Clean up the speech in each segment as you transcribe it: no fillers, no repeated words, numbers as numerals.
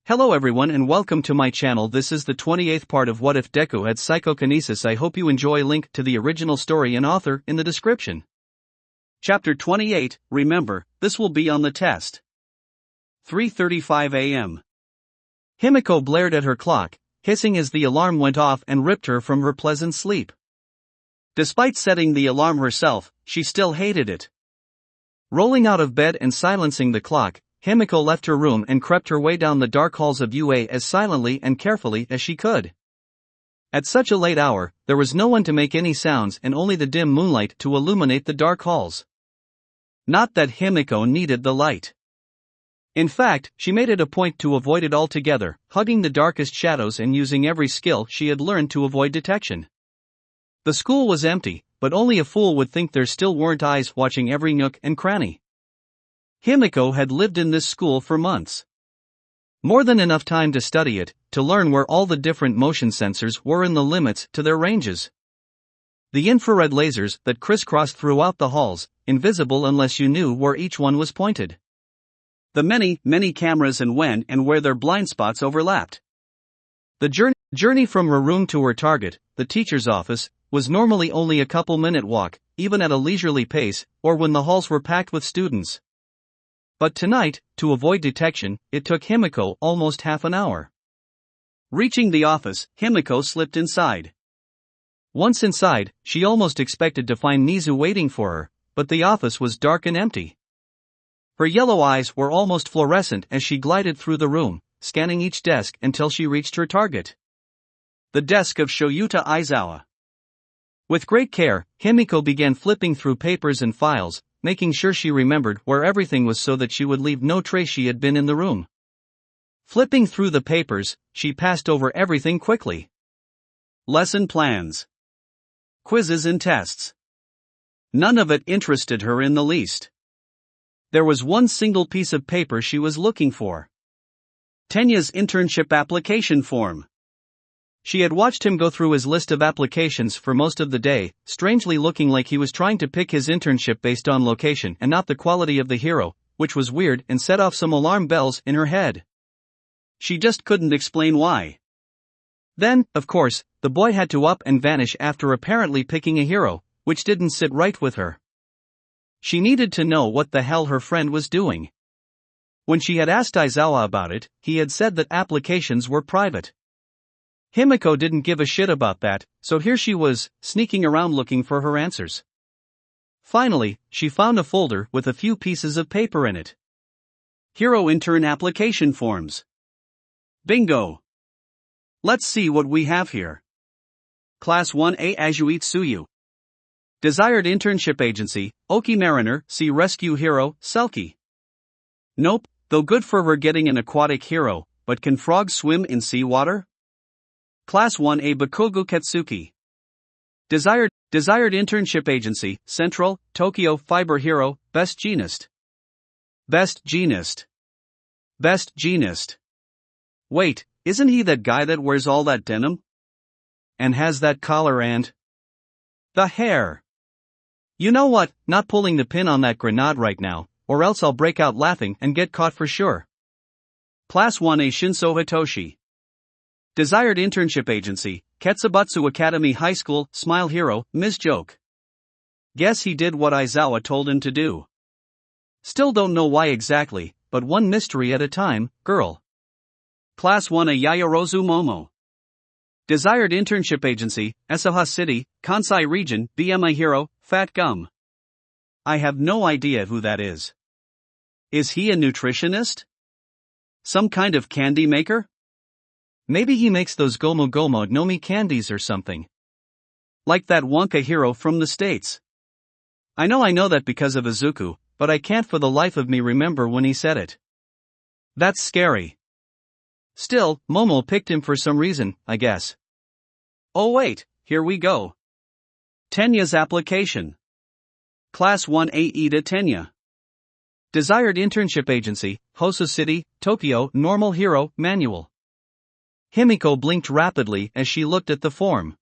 Hello everyone and welcome to my channel. This is the 28th part of What If Deku had Psychokinesis. I hope you enjoy. Link to the original story and author in the description. Chapter 28, remember, this will be on the test. 3:35 a.m. Himiko blared at her clock, hissing as the alarm went off and ripped her from her pleasant sleep. Despite setting the alarm herself, she still hated it. Rolling out of bed and silencing the clock, Himiko left her room and crept her way down the dark halls of UA as silently and carefully as she could. At such a late hour, there was no one to make any sounds and only the dim moonlight to illuminate the dark halls. Not that Himiko needed the light. In fact, she made it a point to avoid it altogether, hugging the darkest shadows and using every skill she had learned to avoid detection. The school was empty, but only a fool would think there still weren't eyes watching every nook and cranny. Himiko had lived in this school for months. More than enough time to study it, to learn where all the different motion sensors were and the limits to their ranges. The infrared lasers that crisscrossed throughout the halls, invisible unless you knew where each one was pointed. The many cameras and when and where their blind spots overlapped. The journey from her room to her target, the teacher's office, was normally only a couple-minute walk, even at a leisurely pace, or when the halls were packed with students. But tonight, to avoid detection, it took Himiko almost half an hour. Reaching the office, Himiko slipped inside. Once inside, she almost expected to find Nizu waiting for her, but the office was dark and empty. Her yellow eyes were almost fluorescent as she glided through the room, scanning each desk until she reached her target. The desk of Shoyuta Aizawa. With great care, Himiko began flipping through papers and files, making sure she remembered where everything was so that she would leave no trace she had been in the room. Flipping through the papers, she passed over everything quickly. Lesson plans. Quizzes and tests. None of it interested her in the least. There was one single piece of paper she was looking for. Tenya's internship application form. She had watched him go through his list of applications for most of the day, strangely looking like he was trying to pick his internship based on location and not the quality of the hero, which was weird and set off some alarm bells in her head. She just couldn't explain why. Then, of course, the boy had to up and vanish after apparently picking a hero, which didn't sit right with her. She needed to know what the hell her friend was doing. When she had asked Aizawa about it, he had said that applications were private. Himiko didn't give a shit about that, so here she was, sneaking around looking for her answers. Finally, she found a folder with a few pieces of paper in it. Hero intern application forms. Bingo! Let's see what we have here. Class 1A Azuite Tsuyu. Desired internship agency, Oki Mariner, Sea Rescue Hero, Selkie. Nope, though good for her getting an aquatic hero, but can frogs swim in seawater? Class 1A Bakugou Katsuki. Desired internship agency, Central, Tokyo Fiber Hero, Best Jeanist. Best Jeanist. Best Jeanist. Wait, isn't he that guy that wears all that denim? And has that collar and the hair? You know what, not pulling the pin on that grenade right now, or else I'll break out laughing and get caught for sure. Class 1A Shinso Hitoshi. Desired internship agency, Ketsubatsu Academy High School, Smile Hero, Ms. Joke. Guess he did what Aizawa told him to do. Still don't know why exactly, but one mystery at a time, girl. Class 1A Yayorozu Momo. Desired internship agency, Asaha City, Kansai Region, BMI Hero, Fat Gum. I have no idea who that is. Is he a nutritionist? Some kind of candy maker? Maybe he makes those Gomu Gomu no Mi candies or something. Like that Wonka hero from the States. I know that because of Izuku, but I can't for the life of me remember when he said it. That's scary. Still, Momo picked him for some reason, I guess. Oh wait, here we go. Tenya's application. Class 1A Ida Tenya. Desired internship agency, Hoso City, Tokyo Normal Hero, Manual. Himiko blinked rapidly as she looked at the form.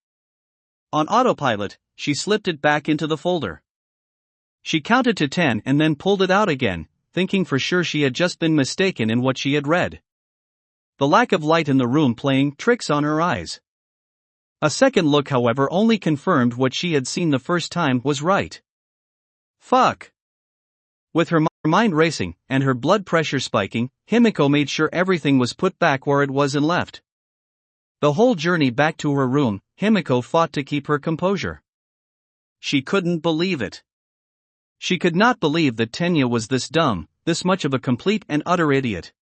On autopilot, she slipped it back into the folder. She counted to 10 and then pulled it out again, thinking for sure she had just been mistaken in what she had read. the lack of light in the room playing tricks on her eyes. A second look, however, only confirmed what she had seen the first time was right. Fuck! With her mind racing, and her blood pressure spiking, Himiko made sure everything was put back where it was and left. The whole journey back to her room, Himiko fought to keep her composure. She couldn't believe it. She could not believe that Tenya was this dumb, this much of a complete and utter idiot.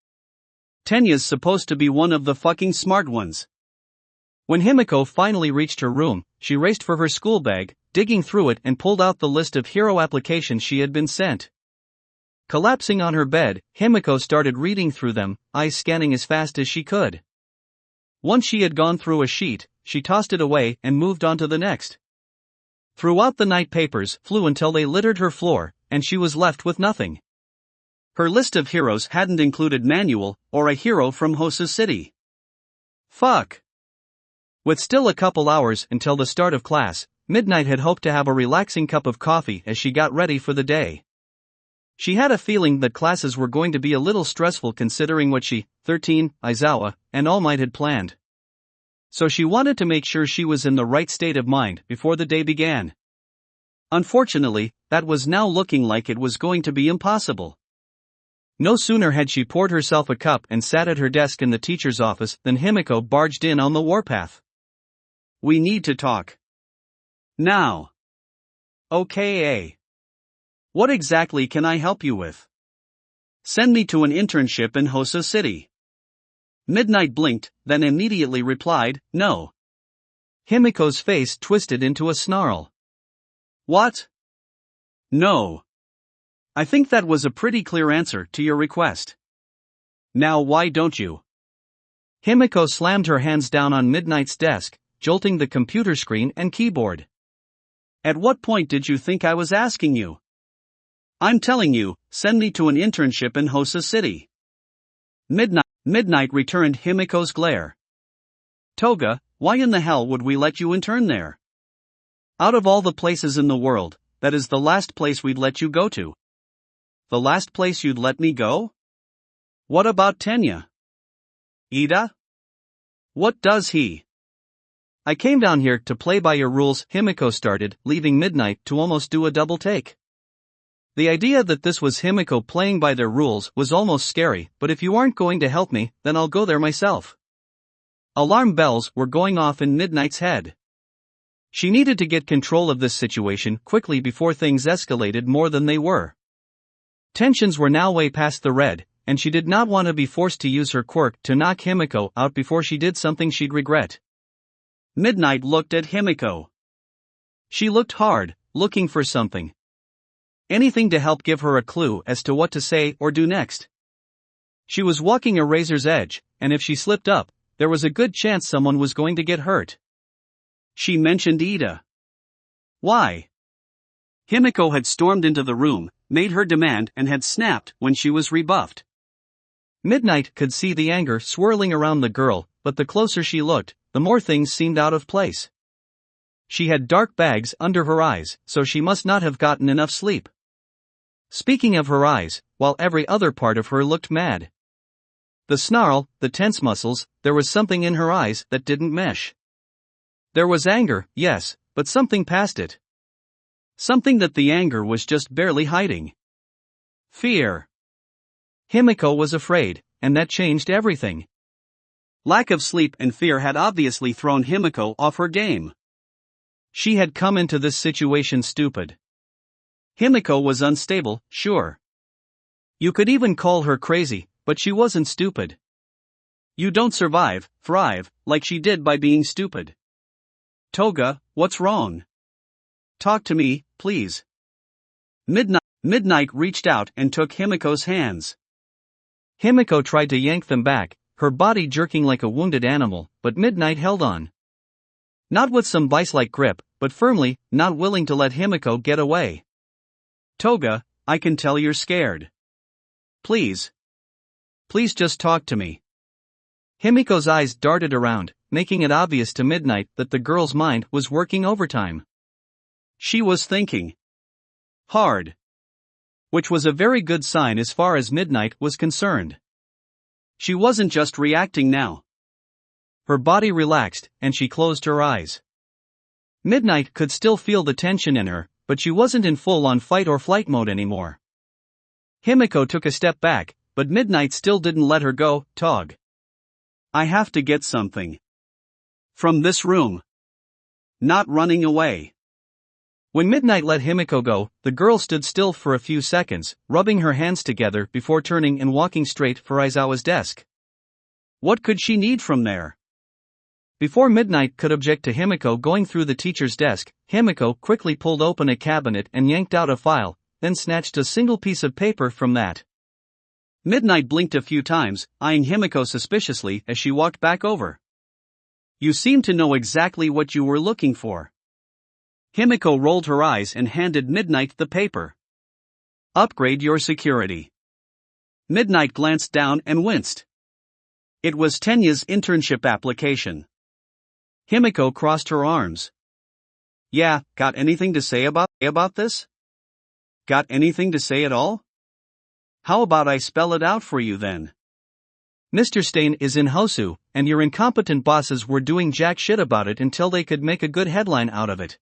Tenya's supposed to be one of the fucking smart ones. When Himiko finally reached her room, she raced for her school bag, digging through it and pulled out the list of hero applications she had been sent. Collapsing on her bed, Himiko started reading through them, eyes scanning as fast as she could. Once she had gone through a sheet, she tossed it away and moved on to the next. Throughout the night, papers flew until they littered her floor, and she was left with nothing. Her list of heroes hadn't included Manuel, or a hero from Hosa City. Fuck! With still a couple hours until the start of class, Midnight had hoped to have a relaxing cup of coffee as she got ready for the day. She had a feeling that classes were going to be a little stressful considering what she, 13, Aizawa, and All Might had planned. So she wanted to make sure she was in the right state of mind before the day began. Unfortunately, that was now looking like it was going to be impossible. No sooner had she poured herself a cup and sat at her desk in the teacher's office than Himiko barged in on the warpath. We need to talk. Now. Okay. What exactly can I help you with? Send me to an internship in Hosa City. Midnight blinked, then immediately replied, no. Himiko's face twisted into a snarl. What? No. I think that was a pretty clear answer to your request. Now why don't you? Himiko slammed her hands down on Midnight's desk, jolting the computer screen and keyboard. At what point did you think I was asking you? I'm telling you, send me to an internship in Hosa City. Midnight returned Himiko's glare. Toga, why in the hell would we let you intern there? Out of all the places in the world, that is the last place we'd let you go to. The last place you'd let me go? What about Tenya? Ida? What does he? I came down here to play by your rules, Himiko started, leaving Midnight to almost do a double take. The idea that this was Himiko playing by their rules was almost scary, but if you aren't going to help me, then I'll go there myself. Alarm bells were going off in Midnight's head. She needed to get control of this situation quickly before things escalated more than they were. Tensions were now way past the red, and she did not want to be forced to use her quirk to knock Himiko out before she did something she'd regret. Midnight looked at Himiko. She looked hard, looking for something. Anything to help give her a clue as to what to say or do next. She was walking a razor's edge, and if she slipped up, there was a good chance someone was going to get hurt. She mentioned Ida. Why? Himiko had stormed into the room, made her demand and had snapped when she was rebuffed. Midnight could see the anger swirling around the girl, but the closer she looked, the more things seemed out of place. She had dark bags under her eyes, so she must not have gotten enough sleep. Speaking of her eyes, while every other part of her looked mad. The snarl, the tense muscles, there was something in her eyes that didn't mesh. There was anger, yes, but something past it. Something that the anger was just barely hiding. Fear. Himiko was afraid, and that changed everything. Lack of sleep and fear had obviously thrown Himiko off her game. She had come into this situation stupid. Himiko was unstable, sure. You could even call her crazy, but she wasn't stupid. You don't survive, thrive, like she did by being stupid. Toga, what's wrong? Talk to me, please. Midnight reached out and took Himiko's hands. Himiko tried to yank them back, her body jerking like a wounded animal, but Midnight held on. Not with some vice-like grip, but firmly, not willing to let Himiko get away. Toga, I can tell you're scared. Please. Please just talk to me. Himiko's eyes darted around, making it obvious to Midnight that the girl's mind was working overtime. She was thinking hard. Which was a very good sign as far as Midnight was concerned. She wasn't just reacting now. Her body relaxed, and she closed her eyes. Midnight could still feel the tension in her, but she wasn't in full-on fight-or-flight mode anymore. Himiko took a step back, but Midnight still didn't let her go. Tog. I have to get something from this room. Not running away. When Midnight let Himiko go, the girl stood still for a few seconds, rubbing her hands together before turning and walking straight for Aizawa's desk. What could she need from there? Before Midnight could object to Himiko going through the teacher's desk, Himiko quickly pulled open a cabinet and yanked out a file, then snatched a single piece of paper from that. Midnight blinked a few times, eyeing Himiko suspiciously as she walked back over. You seem to know exactly what you were looking for. Himiko rolled her eyes and handed Midnight the paper. Upgrade your security. Midnight glanced down and winced. It was Tenya's internship application. Himiko crossed her arms. Yeah, got anything to say about this? Got anything to say at all? How about I spell it out for you then? Mr. Stain is in Hosu, and your incompetent bosses were doing jack shit about it until they could make a good headline out of it.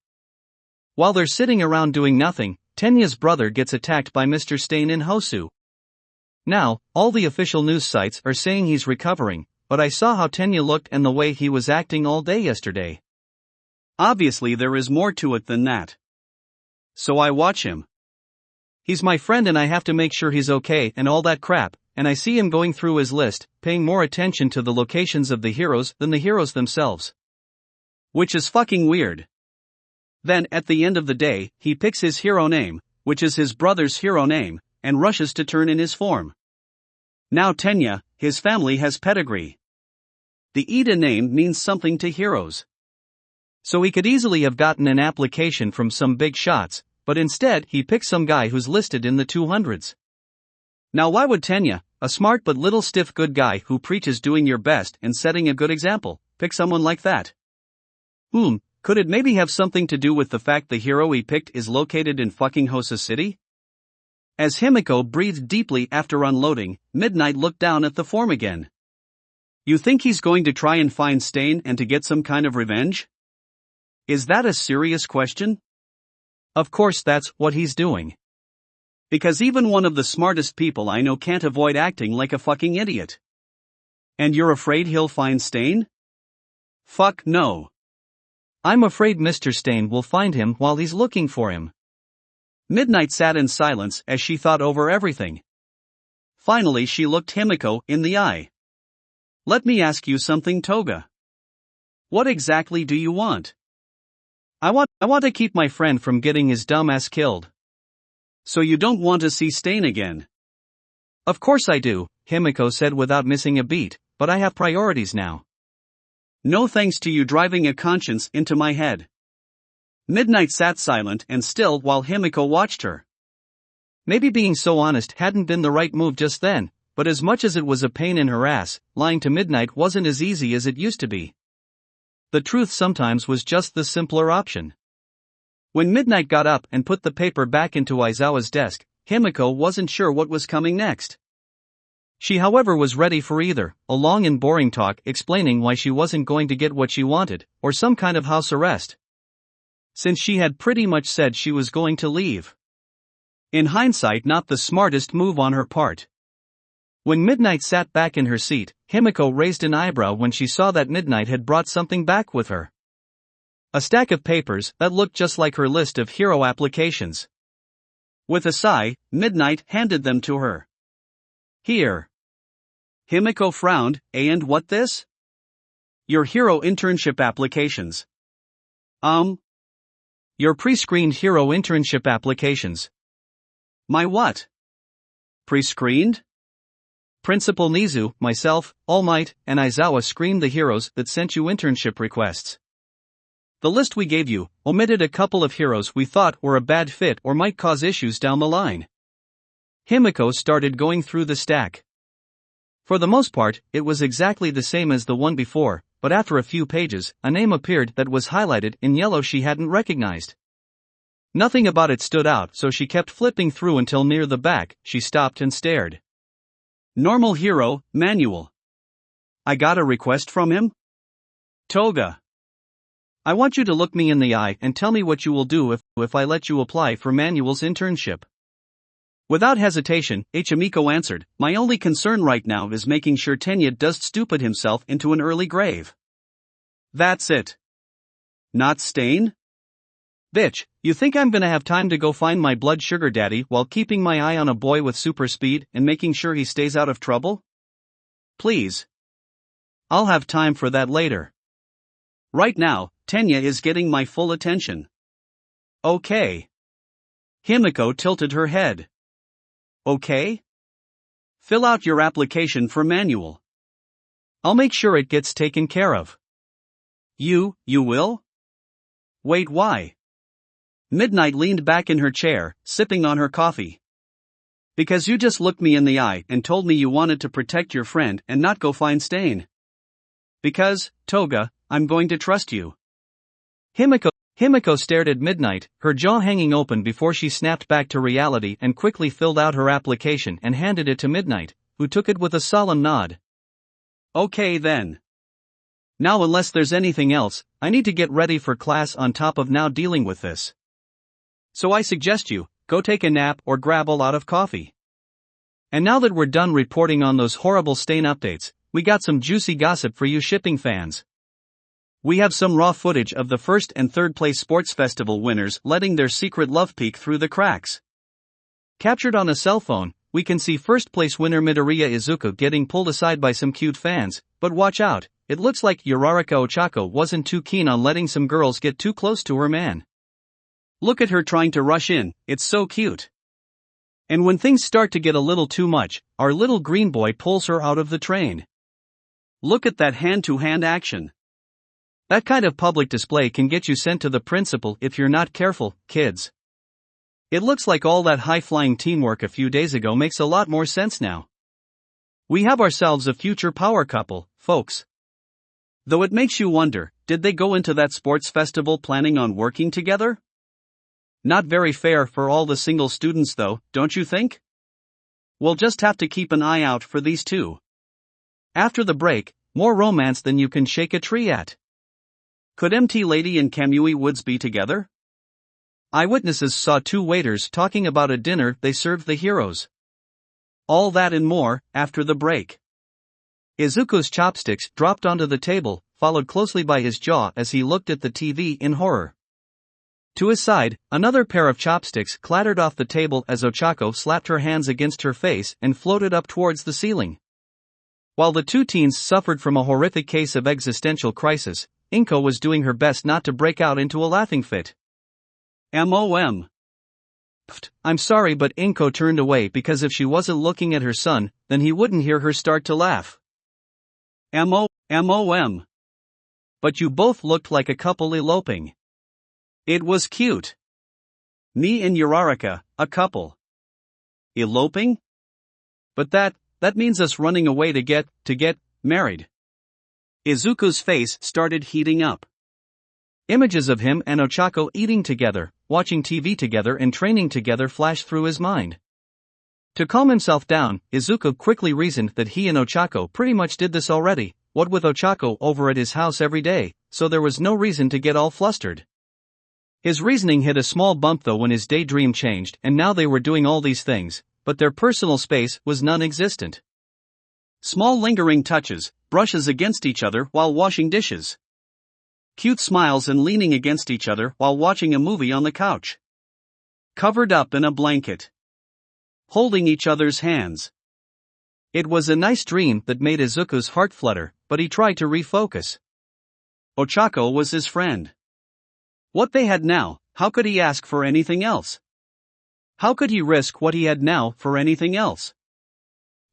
While they're sitting around doing nothing, Tenya's brother gets attacked by Mr. Stain in Hosu. Now, all the official news sites are saying he's recovering, but I saw how Tenya looked and the way he was acting all day yesterday. Obviously there is more to it than that. So I watch him. He's my friend and I have to make sure he's okay and all that crap, and I see him going through his list, paying more attention to the locations of the heroes than the heroes themselves. Which is fucking weird. Then, at the end of the day, he picks his hero name, which is his brother's hero name, and rushes to turn in his form. Now Tenya, his family has pedigree. The Ida name means something to heroes. So he could easily have gotten an application from some big shots, but instead he picked some guy who's listed in the 200s. Now why would Tenya, a smart but little stiff good guy who preaches doing your best and setting a good example, pick someone like that? Could it maybe have something to do with the fact the hero he picked is located in fucking Hosa City? As Himiko breathed deeply after unloading, Midnight looked down at the form again. You think he's going to try and find Stain and to get some kind of revenge? Is that a serious question? Of course that's what he's doing. Because even one of the smartest people I know can't avoid acting like a fucking idiot. And you're afraid he'll find Stain? Fuck no. I'm afraid Mr. Stain will find him while he's looking for him. Midnight sat in silence as she thought over everything. Finally she looked Himiko in the eye. Let me ask you something, Toga. What exactly do you want? I want to keep my friend from getting his dumb ass killed. So you don't want to see Stain again? Of course I do, Himiko said without missing a beat, but I have priorities now. No thanks to you driving a conscience into my head. Midnight sat silent and still while Himiko watched her. Maybe being so honest hadn't been the right move just then, but as much as it was a pain in her ass, lying to Midnight wasn't as easy as it used to be. The truth sometimes was just the simpler option. When Midnight got up and put the paper back into Aizawa's desk, Himiko wasn't sure what was coming next. She however was ready for either a long and boring talk explaining why she wasn't going to get what she wanted, or some kind of house arrest. Since she had pretty much said she was going to leave. In hindsight, not the smartest move on her part. When Midnight sat back in her seat, Himiko raised an eyebrow when she saw that Midnight had brought something back with her. A stack of papers that looked just like her list of hero applications. With a sigh, Midnight handed them to her. Here. Himiko frowned. And what this? Your hero internship applications. Your pre-screened hero internship applications. My what? Pre-screened? Principal Nizu, myself, All Might, and Aizawa screened the heroes that sent you internship requests. The list we gave you omitted a couple of heroes we thought were a bad fit or might cause issues down the line. Himiko started going through the stack. For the most part, it was exactly the same as the one before, but after a few pages, a name appeared that was highlighted in yellow she hadn't recognized. Nothing about it stood out, so she kept flipping through until near the back, she stopped and stared. Normal hero, manual. I got a request from him? Toga. I want you to look me in the eye and tell me what you will do if I let you apply for Manuel's internship. Without hesitation, Hachimiko answered, my only concern right now is making sure Tenya doesn't stupid himself into an early grave. That's it. Not Stain? Bitch, you think I'm gonna have time to go find my blood sugar daddy while keeping my eye on a boy with super speed and making sure he stays out of trouble? Please. I'll have time for that later. Right now, Tenya is getting my full attention. Okay. Himiko tilted her head. Okay? Fill out your application for Manuel. I'll make sure it gets taken care of. You will? Wait, why? Midnight leaned back in her chair, sipping on her coffee. Because you just looked me in the eye and told me you wanted to protect your friend and not go find Stain. Because, Toga, I'm going to trust you. Himiko stared at Midnight, her jaw hanging open before she snapped back to reality and quickly filled out her application and handed it to Midnight, who took it with a solemn nod. Okay then. Now unless there's anything else, I need to get ready for class on top of now dealing with this. So I suggest you, go take a nap or grab a lot of coffee. And now that we're done reporting on those horrible Stain updates, we got some juicy gossip for you shipping fans. We have some raw footage of the first and third place sports festival winners letting their secret love peek through the cracks. Captured on a cell phone, we can see first place winner Midoriya Izuku getting pulled aside by some cute fans, but watch out, it looks like Uraraka Ochako wasn't too keen on letting some girls get too close to her man. Look at her trying to rush in, it's so cute. And when things start to get a little too much, our little green boy pulls her out of the train. Look at that hand-to-hand action. That kind of public display can get you sent to the principal if you're not careful, kids. It looks like all that high-flying teamwork a few days ago makes a lot more sense now. We have ourselves a future power couple, folks. Though it makes you wonder, did they go into that sports festival planning on working together? Not very fair for all the single students though, don't you think? We'll just have to keep an eye out for these two. After the break, more romance than you can shake a tree at. Could MT Lady and Kamui Woods be together? Eyewitnesses saw two waiters talking about a dinner they served the heroes. All that and more, after the break. Izuku's chopsticks dropped onto the table, followed closely by his jaw as he looked at the TV in horror. To his side, another pair of chopsticks clattered off the table as Ochako slapped her hands against her face and floated up towards the ceiling. While the two teens suffered from a horrific case of existential crisis, Inko was doing her best not to break out into a laughing fit. M.O.M. Pfft, I'm sorry, but Inko turned away because if she wasn't looking at her son, then he wouldn't hear her start to laugh. M.O.M. But you both looked like a couple eloping. It was cute. Me and Uraraka, a couple. Eloping? But that means us running away to get married. Izuku's face started heating up. Images of him and Ochako eating together, watching TV together and training together flashed through his mind. To calm himself down, Izuku quickly reasoned that he and Ochako pretty much did this already, what with Ochako over at his house every day, so there was no reason to get all flustered. His reasoning hit a small bump though when his daydream changed and now they were doing all these things, but their personal space was non-existent. Small lingering touches, brushes against each other while washing dishes. Cute smiles and leaning against each other while watching a movie on the couch. Covered up in a blanket. Holding each other's hands. It was a nice dream that made Izuku's heart flutter, but he tried to refocus. Ochako was his friend. What they had now, how could he ask for anything else? How could he risk what he had now for anything else?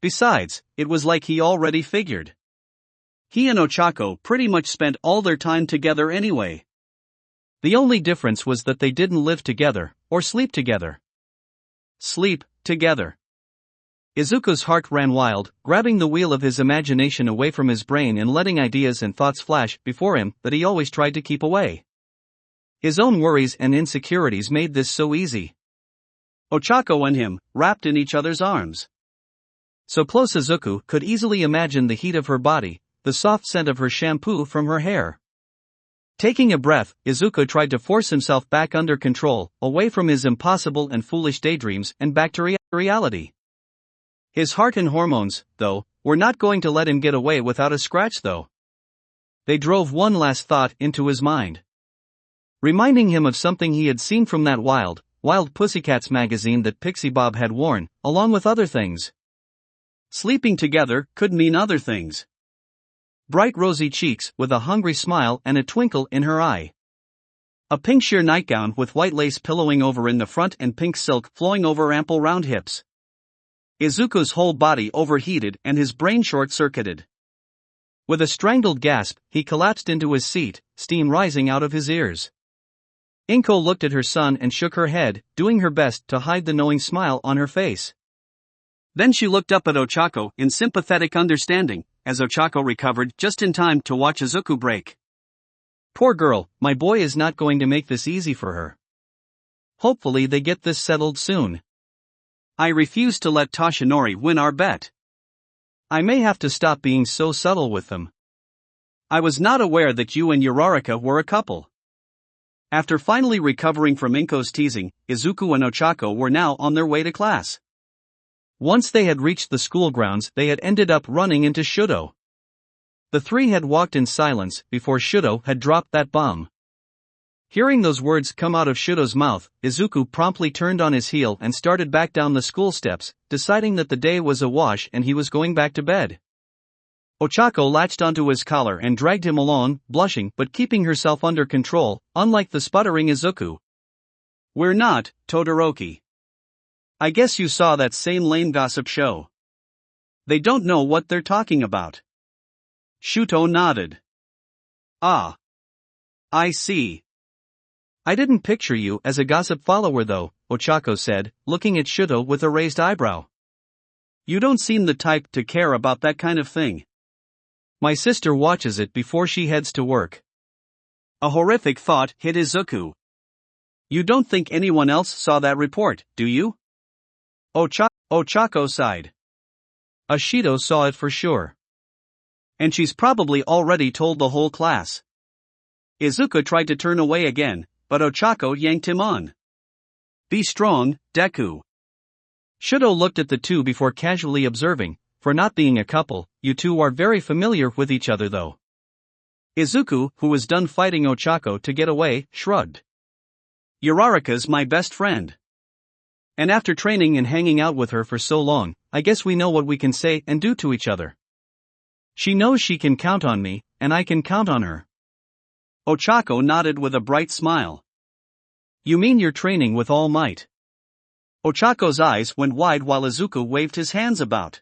Besides, it was like he already figured. He and Ochako pretty much spent all their time together anyway. The only difference was that they didn't live together, or sleep together. Sleep together. Izuku's heart ran wild, grabbing the wheel of his imagination away from his brain and letting ideas and thoughts flash before him that he always tried to keep away. His own worries and insecurities made this so easy. Ochako and him, wrapped in each other's arms. So close Izuku could easily imagine the heat of her body, the soft scent of her shampoo from her hair. Taking a breath, Izuku tried to force himself back under control, away from his impossible and foolish daydreams and back to reality. His heart and hormones, though, were not going to let him get away without a scratch though. They drove one last thought into his mind, reminding him of something he had seen from that Wild Pussycats magazine that Pixie Bob had worn, along with other things. Sleeping together could mean other things. Bright rosy cheeks with a hungry smile and a twinkle in her eye. A pink sheer nightgown with white lace pillowing over in the front and pink silk flowing over ample round hips. Izuku's whole body overheated and his brain short-circuited. With a strangled gasp, he collapsed into his seat, steam rising out of his ears. Inko looked at her son and shook her head, doing her best to hide the knowing smile on her face. Then she looked up at Ochako in sympathetic understanding, as Ochako recovered just in time to watch Izuku break. Poor girl, my boy is not going to make this easy for her. Hopefully they get this settled soon. I refuse to let Toshinori win our bet. I may have to stop being so subtle with them. I was not aware that you and Uraraka were a couple. After finally recovering from Inko's teasing, Izuku and Ochako were now on their way to class. Once they had reached the school grounds, they had ended up running into Shudo. The three had walked in silence before Shudo had dropped that bomb. Hearing those words come out of Shudo's mouth, Izuku promptly turned on his heel and started back down the school steps, deciding that the day was a wash and he was going back to bed. Ochako latched onto his collar and dragged him along, blushing but keeping herself under control, unlike the sputtering Izuku. We're not, Todoroki. I guess you saw that same lame gossip show. They don't know what they're talking about. Shuto nodded. Ah. I see. I didn't picture you as a gossip follower though, Ochako said, looking at Shuto with a raised eyebrow. You don't seem the type to care about that kind of thing. My sister watches it before she heads to work. A horrific thought hit Izuku. You don't think anyone else saw that report, do you? Ochako sighed. Ashido saw it for sure. And she's probably already told the whole class. Izuku tried to turn away again, but Ochako yanked him on. Be strong, Deku. Shudo looked at the two before casually observing, for not being a couple, you two are very familiar with each other though. Izuku, who was done fighting Ochako to get away, shrugged. Uraraka's my best friend. And after training and hanging out with her for so long, I guess we know what we can say and do to each other. She knows she can count on me, and I can count on her. Ochako nodded with a bright smile. You mean you're training with all might? Ochako's eyes went wide while Izuku waved his hands about.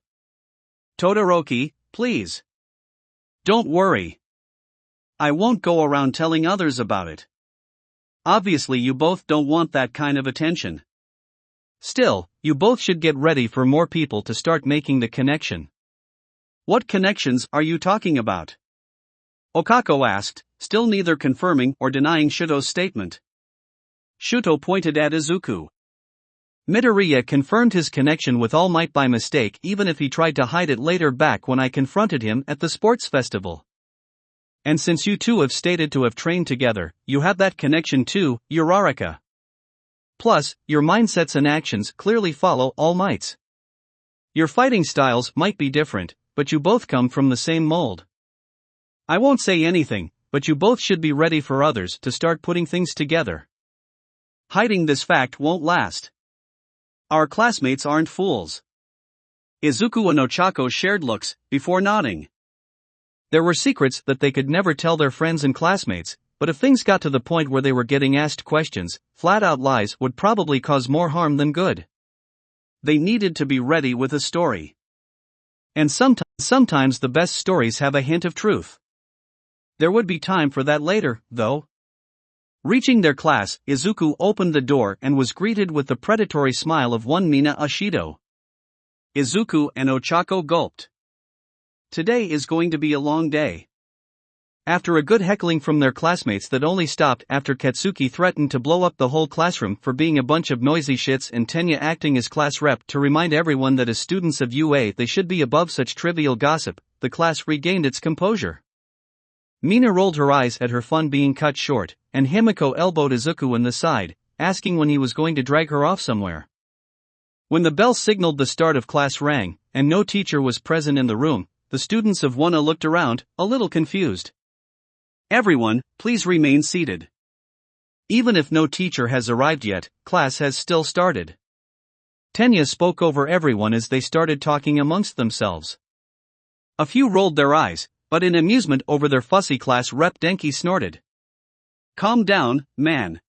Todoroki, please. Don't worry. I won't go around telling others about it. Obviously you both don't want that kind of attention. Still, you both should get ready for more people to start making the connection. What connections are you talking about? Ochako asked, still neither confirming or denying Shuto's statement. Shuto pointed at Izuku. Midoriya confirmed his connection with All Might by mistake even if he tried to hide it later back when I confronted him at the sports festival. And since you two have stated to have trained together, you have that connection too, Uraraka. Plus, your mindsets and actions clearly follow All Might's. Your fighting styles might be different, but you both come from the same mold. I won't say anything, but you both should be ready for others to start putting things together. Hiding this fact won't last. Our classmates aren't fools. Izuku and Ochako shared looks, before nodding. There were secrets that they could never tell their friends and classmates, but if things got to the point where they were getting asked questions, flat-out lies would probably cause more harm than good. They needed to be ready with a story. And sometimes the best stories have a hint of truth. There would be time for that later, though. Reaching their class, Izuku opened the door and was greeted with the predatory smile of one Mina Ashido. Izuku and Ochako gulped. Today is going to be a long day. After a good heckling from their classmates that only stopped after Katsuki threatened to blow up the whole classroom for being a bunch of noisy shits and Tenya acting as class rep to remind everyone that as students of UA they should be above such trivial gossip, the class regained its composure. Mina rolled her eyes at her fun being cut short, and Himiko elbowed Izuku in the side, asking when he was going to drag her off somewhere. When the bell signaled the start of class rang, and no teacher was present in the room, the students of 1A looked around, a little confused. Everyone, please remain seated. Even if no teacher has arrived yet, class has still started. Tenya spoke over everyone as they started talking amongst themselves. A few rolled their eyes, but in amusement over their fussy class rep Denki snorted. Calm down, man.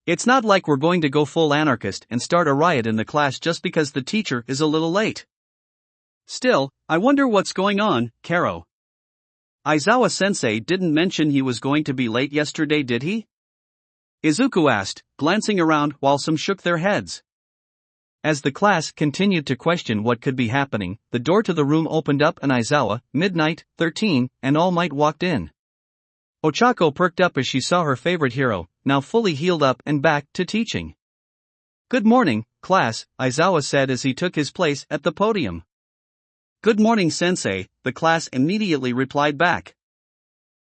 It's not like we're going to go full anarchist and start a riot in the class just because the teacher is a little late. Still, I wonder what's going on, Karo. Aizawa-sensei didn't mention he was going to be late yesterday, did he? Izuku asked, glancing around while some shook their heads. As the class continued to question what could be happening, the door to the room opened up and Aizawa, Midnight, 13, and All Might walked in. Ochako perked up as she saw her favorite hero, now fully healed up and back to teaching. Good morning, class, Aizawa said as he took his place at the podium. Good morning, sensei, the class immediately replied back.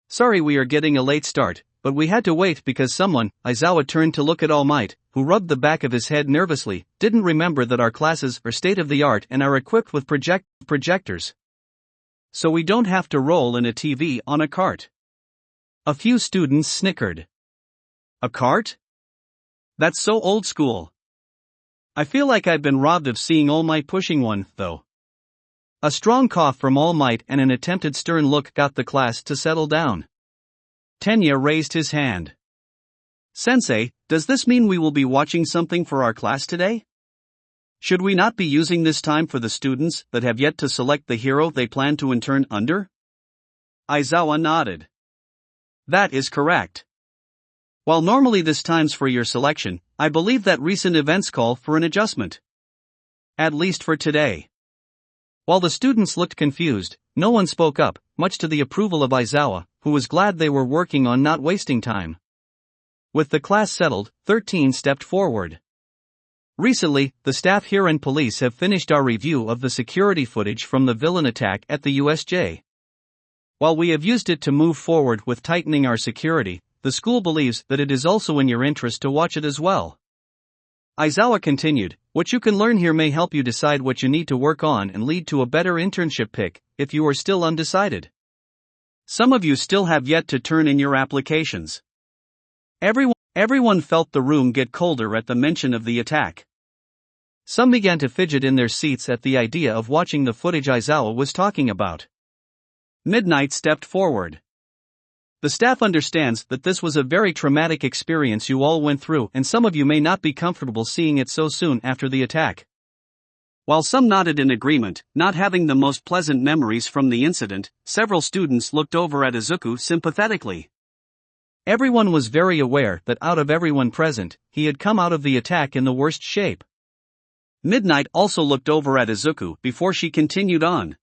Sorry we are getting a late start, but we had to wait because someone, Aizawa turned to look at All Might, who rubbed the back of his head nervously, didn't remember that our classes are state-of-the-art and are equipped with projectors. So we don't have to roll in a TV on a cart. A few students snickered. A cart? That's so old school. I feel like I've been robbed of seeing All Might pushing one, though. A strong cough from All Might and an attempted stern look got the class to settle down. Tenya raised his hand. Sensei, does this mean we will be watching something for our class today? Should we not be using this time for the students that have yet to select the hero they plan to intern under? Aizawa nodded. That is correct. While normally this time's for your selection, I believe that recent events call for an adjustment. At least for today. While the students looked confused, no one spoke up, much to the approval of Aizawa, who was glad they were working on not wasting time. With the class settled, 13 stepped forward. Recently, the staff here and police have finished our review of the security footage from the villain attack at the USJ. While we have used it to move forward with tightening our security, the school believes that it is also in your interest to watch it as well. Aizawa continued, what you can learn here may help you decide what you need to work on and lead to a better internship pick, if you are still undecided. Some of you still have yet to turn in your applications. Everyone felt the room get colder at the mention of the attack. Some began to fidget in their seats at the idea of watching the footage Aizawa was talking about. Midnight stepped forward. The staff understands that this was a very traumatic experience you all went through and some of you may not be comfortable seeing it so soon after the attack. While some nodded in agreement, not having the most pleasant memories from the incident, several students looked over at Izuku sympathetically. Everyone was very aware that out of everyone present, he had come out of the attack in the worst shape. Midnight also looked over at Izuku before she continued on.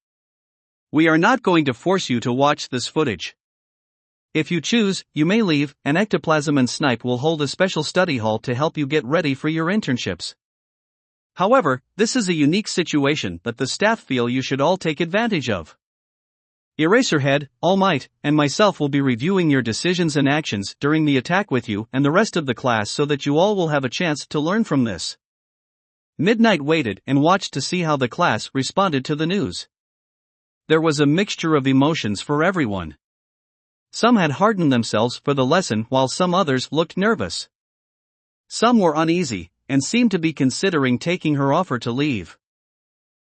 We are not going to force you to watch this footage. If you choose, you may leave, and Ectoplasm and Snipe will hold a special study hall to help you get ready for your internships. However, this is a unique situation that the staff feel you should all take advantage of. Eraserhead, All Might, and myself will be reviewing your decisions and actions during the attack with you and the rest of the class so that you all will have a chance to learn from this. Midnight waited and watched to see how the class responded to the news. There was a mixture of emotions for everyone. Some had hardened themselves for the lesson while some others looked nervous. Some were uneasy, and seemed to be considering taking her offer to leave.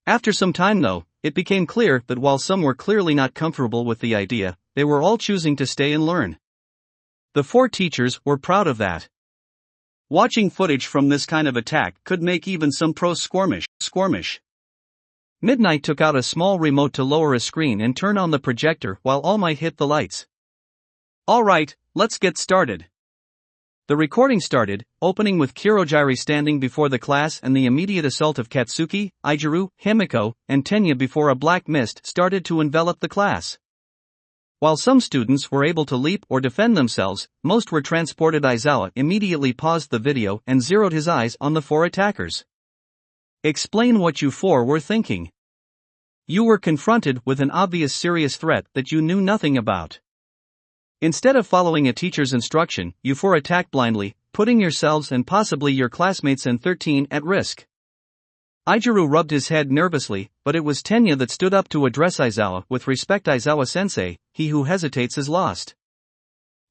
After some time though, it became clear that while some were clearly not comfortable with the idea, they were all choosing to stay and learn. The 4 teachers were proud of that. Watching footage from this kind of attack could make even some pros squirmish. Midnight took out a small remote to lower a screen and turn on the projector while All Might hit the lights. Alright, let's get started. The recording started, opening with Kirojiri standing before the class and the immediate assault of Katsuki, Aijuru, Himiko, and Tenya before a black mist started to envelop the class. While some students were able to leap or defend themselves, most were transported. Aizawa immediately paused the video and zeroed his eyes on the 4 attackers. Explain what you 4 were thinking. You were confronted with an obvious serious threat that you knew nothing about. Instead of following a teacher's instruction, you 4 attacked blindly, putting yourselves and possibly your classmates and 13 at risk. Ijiru rubbed his head nervously, but it was Tenya that stood up to address Aizawa with respect. Aizawa-sensei, he who hesitates is lost.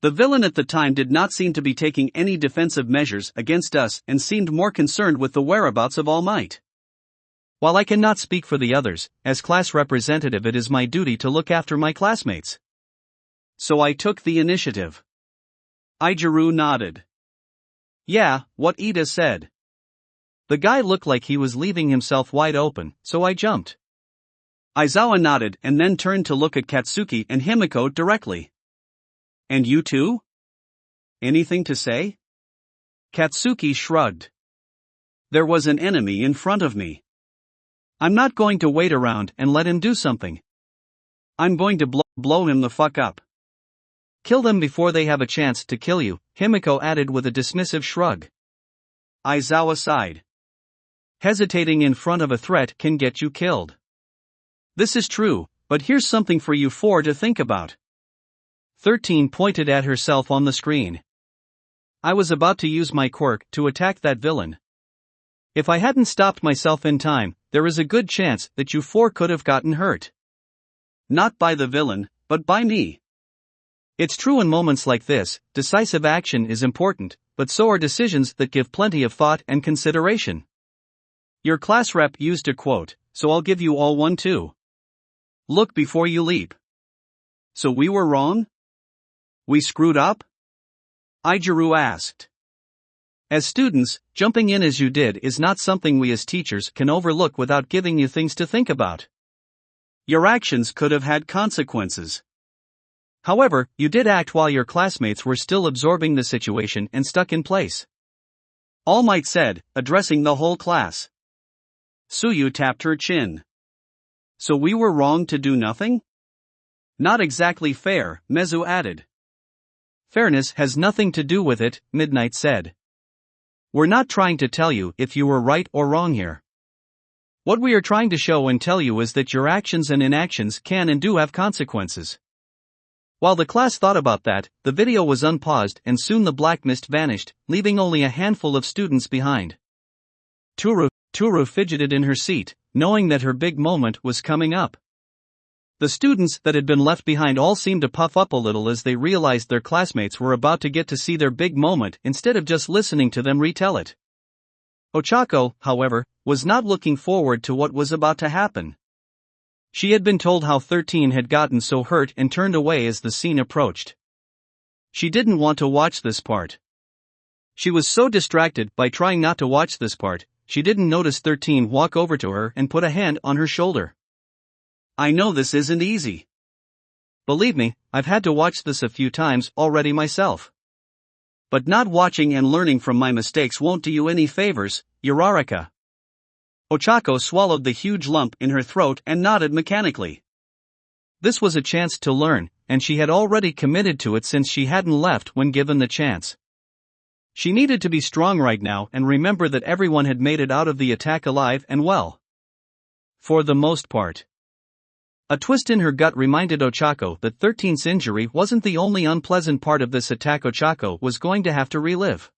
The villain at the time did not seem to be taking any defensive measures against us and seemed more concerned with the whereabouts of All Might. While I cannot speak for the others, as class representative it is my duty to look after my classmates. So I took the initiative. Ijiru nodded. Yeah, what Ida said. The guy looked like he was leaving himself wide open, so I jumped. Aizawa nodded and then turned to look at Katsuki and Himiko directly. And you too? Anything to say? Katsuki shrugged. There was an enemy in front of me. I'm not going to wait around and let him do something. I'm going to blow him the fuck up. Kill them before they have a chance to kill you, Himiko added with a dismissive shrug. Aizawa sighed. Hesitating in front of a threat can get you killed. This is true, but here's something for you 4 to think about. 13 pointed at herself on the screen. I was about to use my quirk to attack that villain. If I hadn't stopped myself in time, there is a good chance that you 4 could have gotten hurt. Not by the villain, but by me. It's true in moments like this, decisive action is important, but so are decisions that give plenty of thought and consideration. Your class rep used a quote, so I'll give you all one too. Look before you leap. So we were wrong? We screwed up? Ijiru asked. As students, jumping in as you did is not something we as teachers can overlook without giving you things to think about. Your actions could have had consequences. However, you did act while your classmates were still absorbing the situation and stuck in place. All Might said, addressing the whole class. Suyu tapped her chin. So we were wrong to do nothing? Not exactly fair, Mezu added. Fairness has nothing to do with it, Midnight said. We're not trying to tell you if you were right or wrong here. What we are trying to show and tell you is that your actions and inactions can and do have consequences. While the class thought about that, the video was unpaused and soon the black mist vanished, leaving only a handful of students behind. Toru fidgeted in her seat, knowing that her big moment was coming up. The students that had been left behind all seemed to puff up a little as they realized their classmates were about to get to see their big moment instead of just listening to them retell it. Ochako, however, was not looking forward to what was about to happen. She had been told how 13 had gotten so hurt and turned away as the scene approached. She didn't want to watch this part. She was so distracted by trying not to watch this part, she didn't notice 13 walk over to her and put a hand on her shoulder. I know this isn't easy. Believe me, I've had to watch this a few times already myself. But not watching and learning from my mistakes won't do you any favors, Uraraka. Ochako swallowed the huge lump in her throat and nodded mechanically. This was a chance to learn, and she had already committed to it since she hadn't left when given the chance. She needed to be strong right now and remember that everyone had made it out of the attack alive and well. For the most part. A twist in her gut reminded Ochako that 13's injury wasn't the only unpleasant part of this attack Ochako was going to have to relive.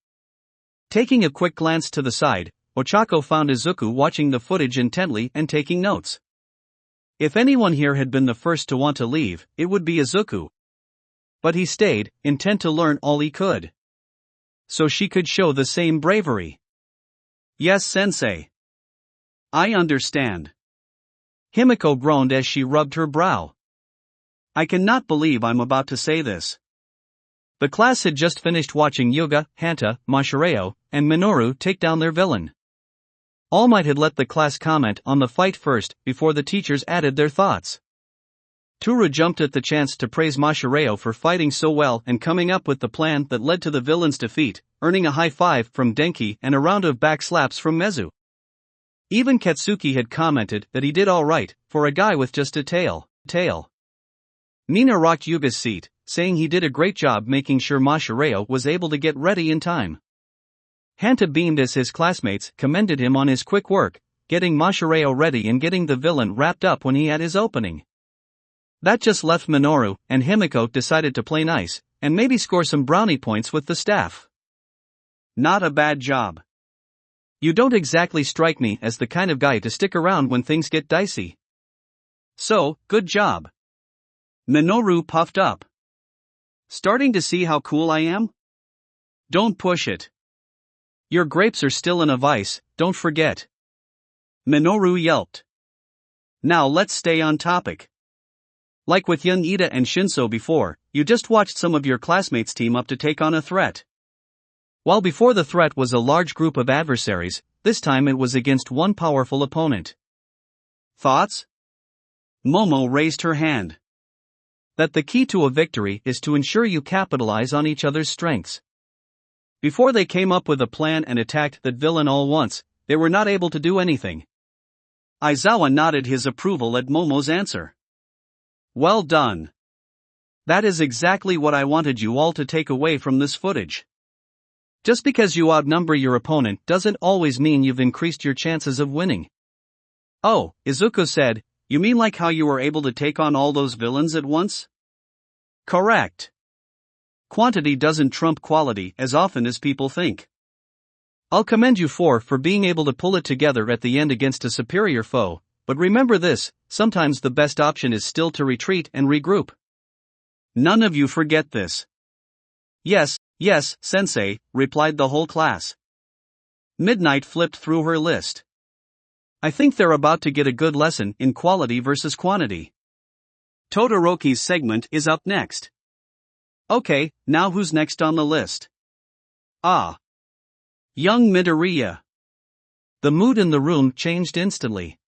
Taking a quick glance to the side, Ochako found Izuku watching the footage intently and taking notes. If anyone here had been the first to want to leave, it would be Izuku. But he stayed, intent to learn all he could. So she could show the same bravery. Yes, sensei. I understand. Himiko groaned as she rubbed her brow. I cannot believe I'm about to say this. The class had just finished watching Yuga, Hanta, Mashireo, and Minoru take down their villain. All Might had let the class comment on the fight first, before the teachers added their thoughts. Toru jumped at the chance to praise Mashireo for fighting so well and coming up with the plan that led to the villain's defeat, earning a high five from Denki and a round of back slaps from Mezu. Even Katsuki had commented that he did alright, for a guy with just a tail. Mina rocked Yuga's seat, saying he did a great job making sure Mashirao was able to get ready in time. Hanta beamed as his classmates commended him on his quick work, getting Mashirao ready and getting the villain wrapped up when he had his opening. That just left Minoru, and Himiko decided to play nice, and maybe score some brownie points with the staff. Not a bad job. You don't exactly strike me as the kind of guy to stick around when things get dicey. So, good job. Minoru puffed up. Starting to see how cool I am? Don't push it. Your grapes are still in a vice, don't forget. Minoru yelped. Now let's stay on topic. Like with young Ida and Shinso before, you just watched some of your classmates team up to take on a threat. While before the threat was a large group of adversaries, this time it was against one powerful opponent. Thoughts? Momo raised her hand. That the key to a victory is to ensure you capitalize on each other's strengths. Before they came up with a plan and attacked that villain all once, they were not able to do anything. Aizawa nodded his approval at Momo's answer. Well done. That is exactly what I wanted you all to take away from this footage. Just because you outnumber your opponent doesn't always mean you've increased your chances of winning. Oh, Izuku said, you mean like how you were able to take on all those villains at once? Correct. Quantity doesn't trump quality as often as people think. I'll commend you for being able to pull it together at the end against a superior foe, but remember this, sometimes the best option is still to retreat and regroup. None of you forget this. Yes, sensei, replied the whole class. Midnight flipped through her list. I think they're about to get a good lesson in quality versus quantity. Todoroki's segment is up next. Okay, now who's next on the list? Young Midoriya. The mood in the room changed instantly.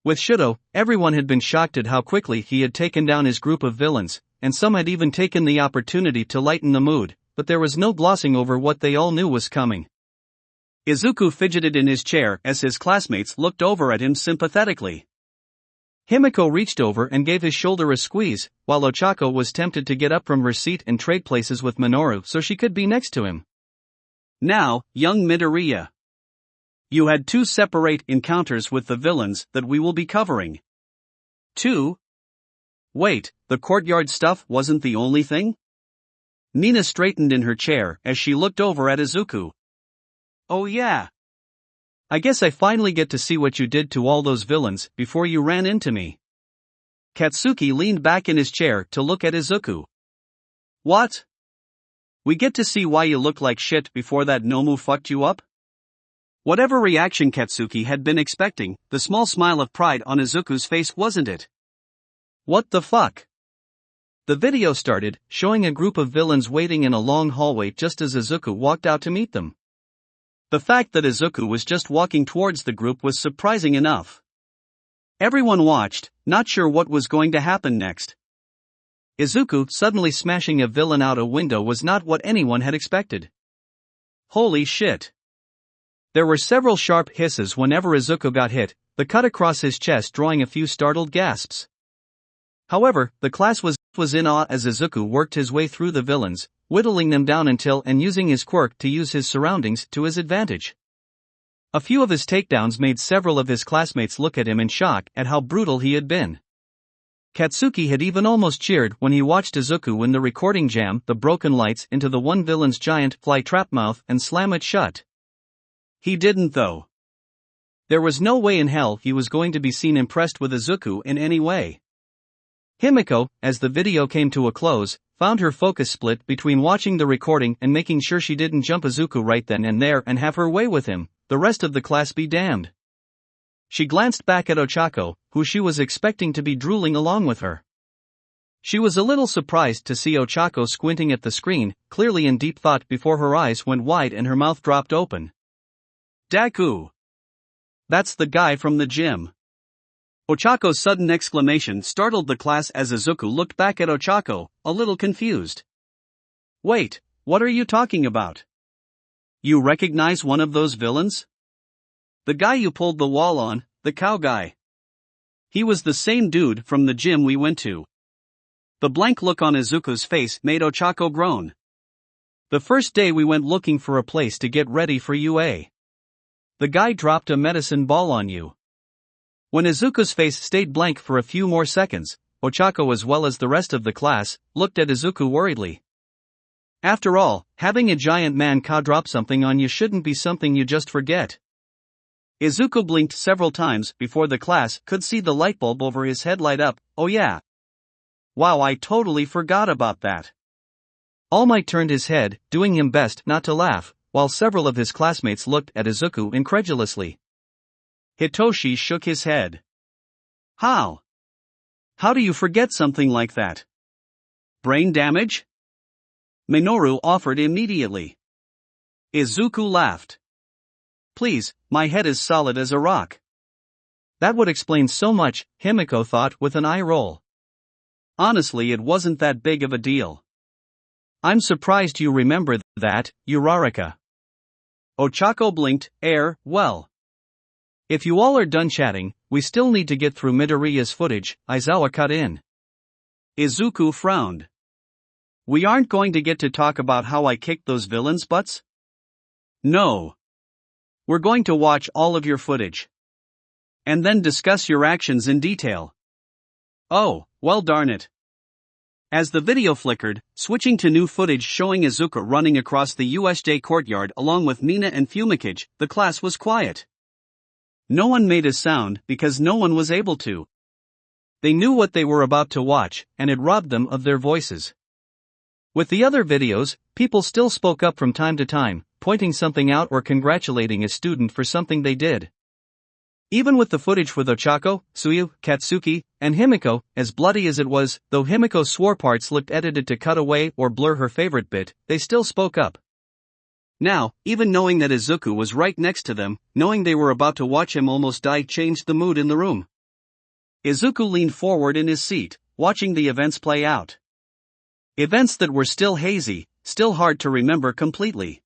With Shudo, everyone had been shocked at how quickly he had taken down his group of villains, and some had even taken the opportunity to lighten the mood, but there was no glossing over what they all knew was coming. Izuku fidgeted in his chair as his classmates looked over at him sympathetically. Himiko reached over and gave his shoulder a squeeze, while Ochako was tempted to get up from her seat and trade places with Minoru so she could be next to him. Now, young Midoriya. You had 2 separate encounters with the villains that we will be covering. 2? Wait, the courtyard stuff wasn't the only thing? Mina straightened in her chair as she looked over at Izuku. Oh yeah. I guess I finally get to see what you did to all those villains before you ran into me. Katsuki leaned back in his chair to look at Izuku. What? We get to see why you looked like shit before that Nomu fucked you up? Whatever reaction Katsuki had been expecting, the small smile of pride on Izuku's face wasn't it. What the fuck? The video started, showing a group of villains waiting in a long hallway just as Izuku walked out to meet them. The fact that Izuku was just walking towards the group was surprising enough. Everyone watched, not sure what was going to happen next. Izuku suddenly smashing a villain out a window was not what anyone had expected. Holy shit. There were several sharp hisses whenever Izuku got hit, the cut across his chest drawing a few startled gasps. However, the class was in awe as Izuku worked his way through the villains, whittling them down until and using his quirk to use his surroundings to his advantage. A few of his takedowns made several of his classmates look at him in shock at how brutal he had been. Katsuki had even almost cheered when he watched Izuku win the recording jam the broken lights into the one villain's giant fly trap mouth and slam it shut. He didn't though. There was no way in hell he was going to be seen impressed with Izuku in any way. Himiko, as the video came to a close, found her focus split between watching the recording and making sure she didn't jump Izuku right then and there and have her way with him, the rest of the class be damned. She glanced back at Ochako, who she was expecting to be drooling along with her. She was a little surprised to see Ochako squinting at the screen, clearly in deep thought before her eyes went wide and her mouth dropped open. Deku! That's the guy from the gym. Ochako's sudden exclamation startled the class as Izuku looked back at Ochako, a little confused. Wait, what are you talking about? You recognize one of those villains? The guy you pulled the wall on, the cow guy. He was the same dude from the gym we went to. The blank look on Izuku's face made Ochako groan. The first day we went looking for a place to get ready for UA. The guy dropped a medicine ball on you. When Izuku's face stayed blank for a few more seconds, Ochako as well as the rest of the class, looked at Izuku worriedly. After all, having a giant man-ka drop something on you shouldn't be something you just forget. Izuku blinked several times before the class could see the light bulb over his head light up. Oh yeah. Wow, I totally forgot about that. All Might turned his head, doing him best not to laugh, while several of his classmates looked at Izuku incredulously. Hitoshi shook his head. How? How do you forget something like that? Brain damage? Minoru offered immediately. Izuku laughed. Please, my head is solid as a rock. That would explain so much, Himiko thought with an eye roll. Honestly, it wasn't that big of a deal. I'm surprised you remember that, Uraraka. Ochako blinked, well. If you all are done chatting, we still need to get through Midoriya's footage, Aizawa cut in. Izuku frowned. We aren't going to get to talk about how I kicked those villains' butts? No. We're going to watch all of your footage. And then discuss your actions in detail. Oh, well darn it. As the video flickered, switching to new footage showing Izuku running across the USJ courtyard along with Mina and Fumikage, the class was quiet. No one made a sound because no one was able to. They knew what they were about to watch, and it robbed them of their voices. With the other videos, people still spoke up from time to time, pointing something out or congratulating a student for something they did. Even with the footage with Ochako, Tsuyu, Katsuki, and Himiko, as bloody as it was, though Himiko swore parts looked edited to cut away or blur her favorite bit, they still spoke up. Now, even knowing that Izuku was right next to them, knowing they were about to watch him almost die changed the mood in the room. Izuku leaned forward in his seat, watching the events play out. Events that were still hazy, still hard to remember completely.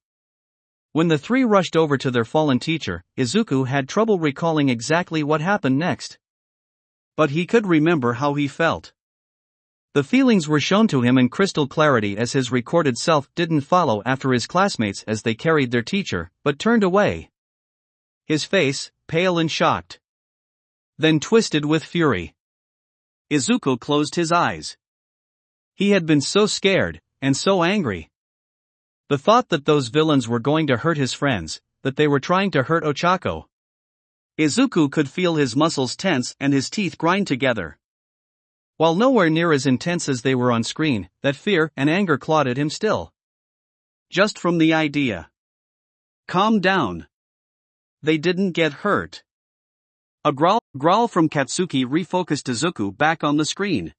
When the three rushed over to their fallen teacher, Izuku had trouble recalling exactly what happened next. But he could remember how he felt. The feelings were shown to him in crystal clarity as his recorded self didn't follow after his classmates as they carried their teacher, but turned away. His face, pale and shocked. Then twisted with fury. Izuku closed his eyes. He had been so scared, and so angry. The thought that those villains were going to hurt his friends, that they were trying to hurt Ochako. Izuku could feel his muscles tense and his teeth grind together. While nowhere near as intense as they were on screen, that fear and anger clawed at him still. Just from the idea. Calm down. They didn't get hurt. A growl from Katsuki refocused Izuku back on the screen.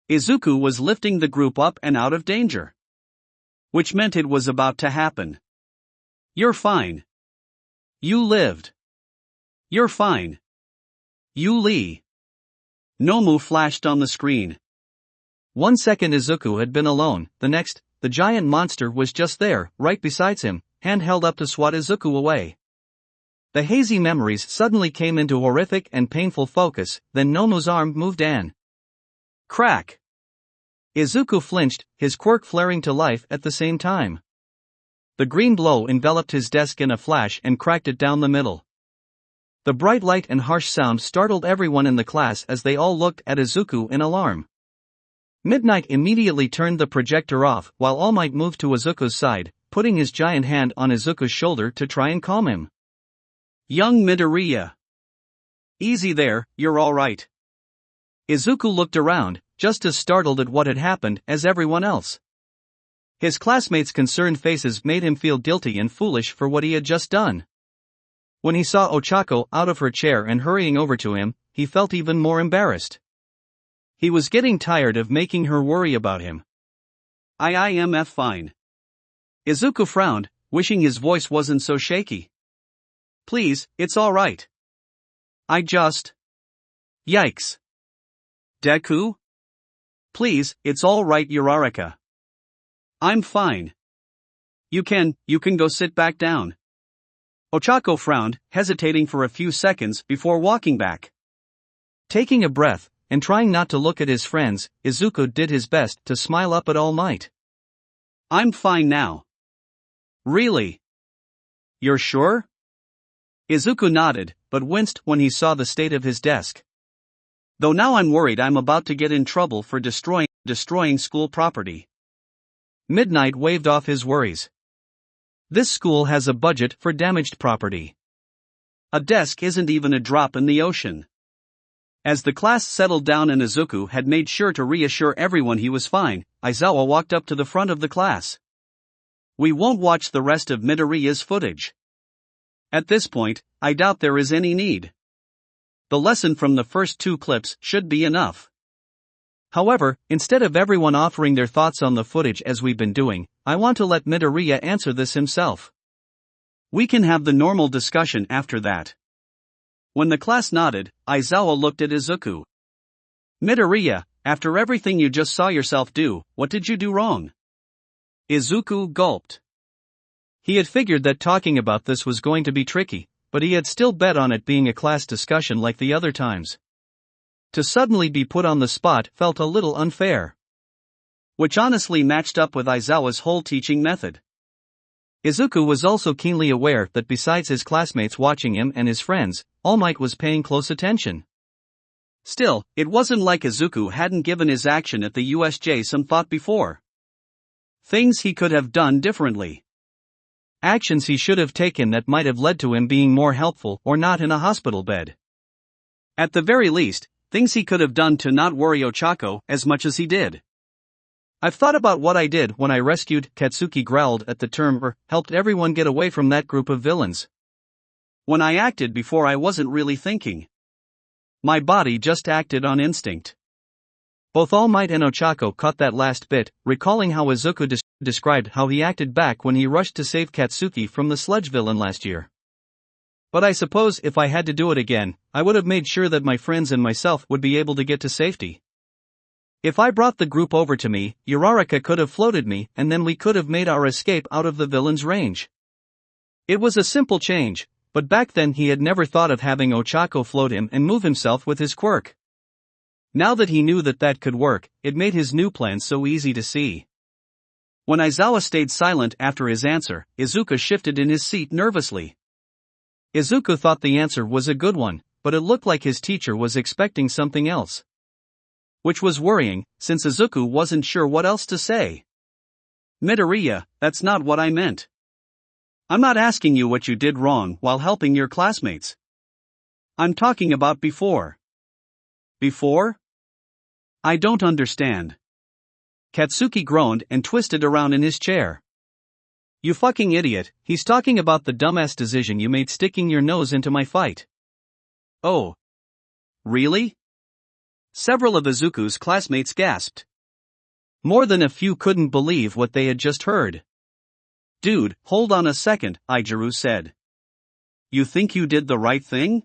Izuku was lifting the group up and out of danger. Which meant it was about to happen. You're fine. You lived. You're fine. You Lee. Nomu flashed on the screen. 1 second Izuku had been alone, the next, the giant monster was just there, right besides him, hand held up to swat Izuku away. The hazy memories suddenly came into horrific and painful focus, then Nomu's arm moved and crack. Izuku flinched, his quirk flaring to life at the same time. The green blow enveloped his desk in a flash and cracked it down the middle. The bright light and harsh sound startled everyone in the class as they all looked at Izuku in alarm. Midnight immediately turned the projector off while All Might moved to Izuku's side, putting his giant hand on Izuku's shoulder to try and calm him. Young Midoriya. Easy there, you're all right. Izuku looked around, just as startled at what had happened as everyone else. His classmates' concerned faces made him feel guilty and foolish for what he had just done. When he saw Ochako out of her chair and hurrying over to him, he felt even more embarrassed. He was getting tired of making her worry about him. I am fine. Izuku frowned, wishing his voice wasn't so shaky. Please, it's all right. I just... Yikes. Deku? Please, it's all right, Uraraka. I'm fine. You can go sit back down. Ochako frowned, hesitating for a few seconds before walking back. Taking a breath, and trying not to look at his friends, Izuku did his best to smile up at All Might. "I'm fine now." "Really? You're sure?" Izuku nodded, but winced when he saw the state of his desk. "Though now I'm worried I'm about to get in trouble for destroying school property." Midnight waved off his worries. "This school has a budget for damaged property. A desk isn't even a drop in the ocean." As the class settled down and Izuku had made sure to reassure everyone he was fine, Aizawa walked up to the front of the class. "We won't watch the rest of Midoriya's footage. At this point, I doubt there is any need. The lesson from the first 2 clips should be enough." However, instead of everyone offering their thoughts on the footage as we've been doing, I want to let Midoriya answer this himself. We can have the normal discussion after that. When the class nodded, Aizawa looked at Izuku. "Midoriya, after everything you just saw yourself do, what did you do wrong?" Izuku gulped. He had figured that talking about this was going to be tricky, but he had still bet on it being a class discussion like the other times. To suddenly be put on the spot felt a little unfair. Which honestly matched up with Aizawa's whole teaching method. Izuku was also keenly aware that besides his classmates watching him and his friends, All Might was paying close attention. Still, it wasn't like Izuku hadn't given his action at the USJ some thought before. Things he could have done differently. Actions he should have taken that might have led to him being more helpful or not in a hospital bed. At the very least, things he could have done to not worry Ochako as much as he did. "I've thought about what I did when I rescued," Katsuki growled at the term, or helped everyone get away from that group of villains. "When I acted before I wasn't really thinking. My body just acted on instinct." Both All Might and Ochako caught that last bit, recalling how Izuku described how he acted back when he rushed to save Katsuki from the sludge villain last year. "But I suppose if I had to do it again, I would have made sure that my friends and myself would be able to get to safety. If I brought the group over to me, Uraraka could have floated me and then we could have made our escape out of the villain's range." It was a simple change, but back then he had never thought of having Ochako float him and move himself with his quirk. Now that he knew that could work, it made his new plan so easy to see. When Aizawa stayed silent after his answer, Izuku shifted in his seat nervously. Izuku thought the answer was a good one, but it looked like his teacher was expecting something else. Which was worrying, since Izuku wasn't sure what else to say. "Midoriya, that's not what I meant. I'm not asking you what you did wrong while helping your classmates. I'm talking about before." "Before? I don't understand." Katsuki groaned and twisted around in his chair. "You fucking idiot, he's talking about the dumbass decision you made sticking your nose into my fight." "Oh. Really?" Several of Izuku's classmates gasped. More than a few couldn't believe what they had just heard. "Dude, hold on a second," Ijiru said. "You think you did the right thing?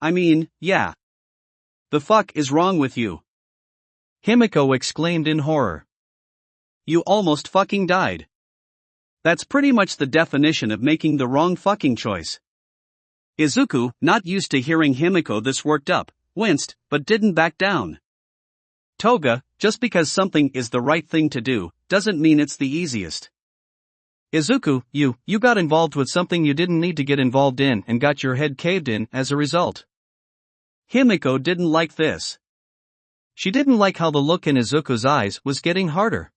I mean, yeah. The fuck is wrong with you?" Himiko exclaimed in horror. "You almost fucking died. That's pretty much the definition of making the wrong fucking choice." Izuku, not used to hearing Himiko this worked up, winced, but didn't back down. "Toga, just because something is the right thing to do, doesn't mean it's the easiest. Izuku, you got involved with something you didn't need to get involved in and got your head caved in as a result." Himiko didn't like this. She didn't like how the look in Izuku's eyes was getting harder.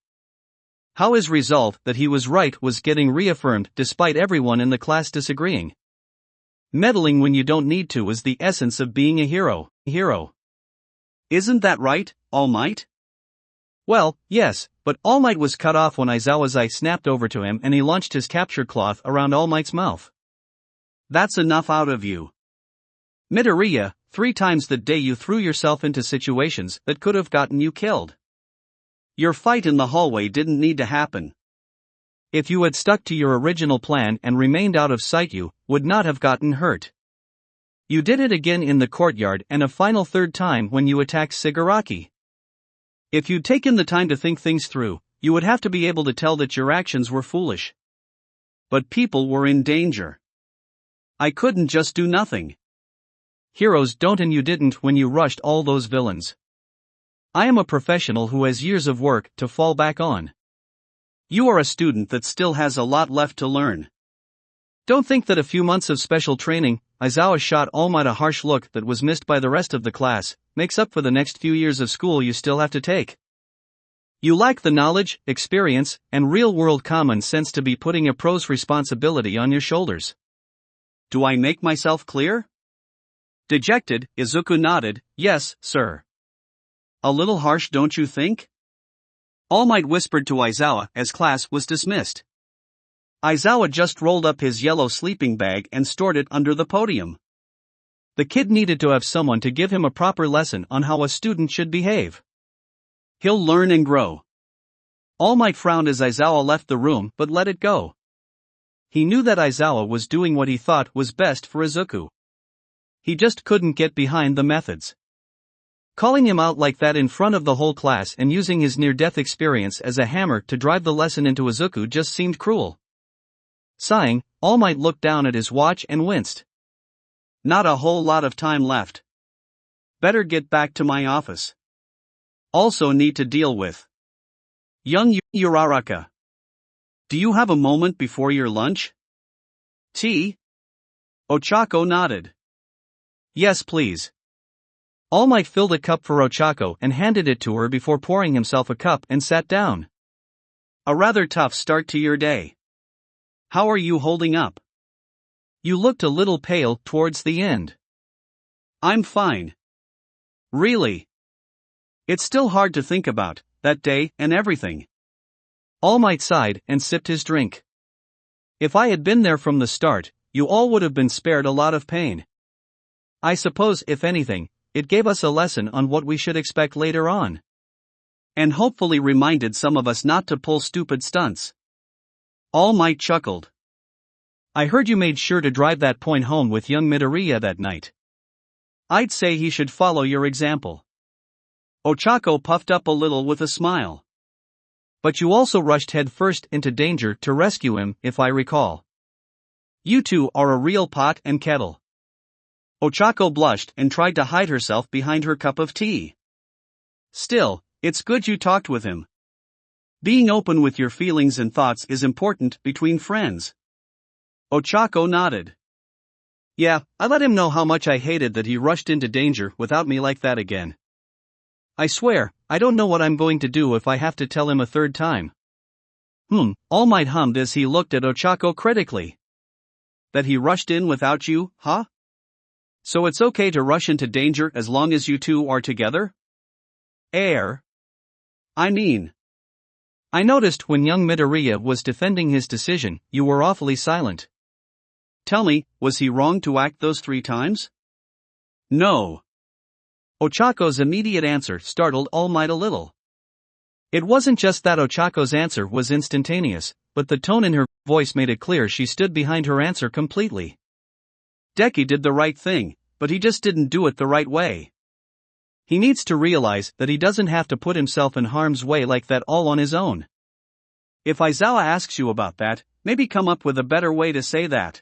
How his resolve that he was right was getting reaffirmed despite everyone in the class disagreeing. Meddling when you don't need to is the essence of being a hero. Isn't that right, All Might? Well, yes, but All Might was cut off when Aizawa's eye snapped over to him and he launched his capture cloth around All Might's mouth. "That's enough out of you. Midoriya, 3 times the day you threw yourself into situations that could have gotten you killed. Your fight in the hallway didn't need to happen. If you had stuck to your original plan and remained out of sight, you would not have gotten hurt. You did it again in the courtyard and a final 3rd time when you attacked Shigaraki. If you'd taken the time to think things through, you would have to be able to tell that your actions were foolish. But people were in danger. I couldn't just do nothing. Heroes don't, and you didn't when you rushed all those villains. I am a professional who has years of work to fall back on. You are a student that still has a lot left to learn. Don't think that a few months of special training," Aizawa shot All Might a harsh look that was missed by the rest of the class, "makes up for the next few years of school you still have to take. You lack the knowledge, experience, and real-world common sense to be putting a pro's responsibility on your shoulders." "Do I make myself clear?" Dejected, Izuku nodded, "Yes, sir." "A little harsh, don't you think?" All Might whispered to Aizawa as class was dismissed. Aizawa just rolled up his yellow sleeping bag and stored it under the podium. The kid needed to have someone to give him a proper lesson on how a student should behave. He'll learn and grow. All Might frowned as Aizawa left the room but let it go. He knew that Aizawa was doing what he thought was best for Izuku. He just couldn't get behind the methods. Calling him out like that in front of the whole class and using his near-death experience as a hammer to drive the lesson into Izuku just seemed cruel. Sighing, All Might looked down at his watch and winced. Not a whole lot of time left. Better get back to my office. Also need to deal with young Uraraka. Do you have a moment before your lunch? Tea? Ochako nodded. Yes, please. All Might filled a cup for Ochako and handed it to her before pouring himself a cup and sat down. A rather tough start to your day. How are you holding up? You looked a little pale towards the end. I'm fine. Really? It's still hard to think about, that day and everything. All Might sighed and sipped his drink. If I had been there from the start, you all would have been spared a lot of pain. I suppose, if anything, it gave us a lesson on what we should expect later on. And hopefully reminded some of us not to pull stupid stunts. All Might chuckled. I heard you made sure to drive that point home with young Midoriya that night. I'd say he should follow your example. Ochako puffed up a little with a smile. But you also rushed headfirst into danger to rescue him, if I recall. You two are a real pot and kettle. Ochako blushed and tried to hide herself behind her cup of tea. Still, it's good you talked with him. Being open with your feelings and thoughts is important between friends. Ochako nodded. Yeah, I let him know how much I hated that he rushed into danger without me like that again. I swear, I don't know what I'm going to do if I have to tell him a third time. All Might hummed as he looked at Ochako critically. That he rushed in without you, huh? So it's okay to rush into danger as long as you two are together? I mean. I noticed when young Midoriya was defending his decision, you were awfully silent. Tell me, was he wrong to act those 3 times? No. Ochako's immediate answer startled All Might a little. It wasn't just that Ochako's answer was instantaneous, but the tone in her voice made it clear she stood behind her answer completely. Deku did the right thing, but he just didn't do it the right way. He needs to realize that he doesn't have to put himself in harm's way like that all on his own. If Aizawa asks you about that, maybe come up with a better way to say that.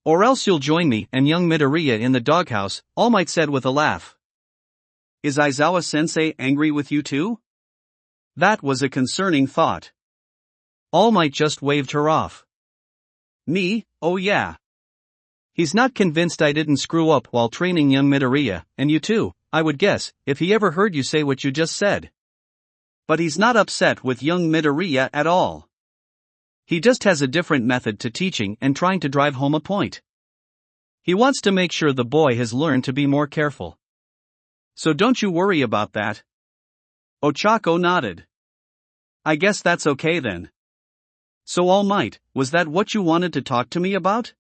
Or else you'll join me and young Midoriya in the doghouse, All Might said with a laugh. Is Aizawa-sensei angry with you too? That was a concerning thought. All Might just waved her off. Me? Oh yeah. He's not convinced I didn't screw up while training young Midoriya, and you too, I would guess, if he ever heard you say what you just said. But he's not upset with young Midoriya at all. He just has a different method to teaching and trying to drive home a point. He wants to make sure the boy has learned to be more careful. So don't you worry about that. Ochako nodded. I guess that's okay then. So All Might, was that what you wanted to talk to me about?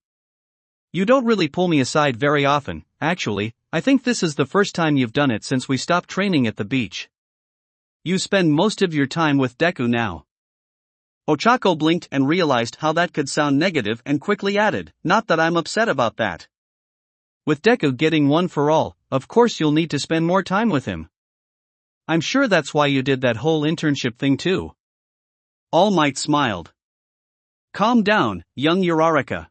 You don't really pull me aside very often, actually. I think this is the first time you've done it since we stopped training at the beach. You spend most of your time with Deku now. Ochako blinked and realized how that could sound negative and quickly added, not that I'm upset about that. With Deku getting one for all, of course you'll need to spend more time with him. I'm sure that's why you did that whole internship thing too. All Might smiled. Calm down, young Uraraka.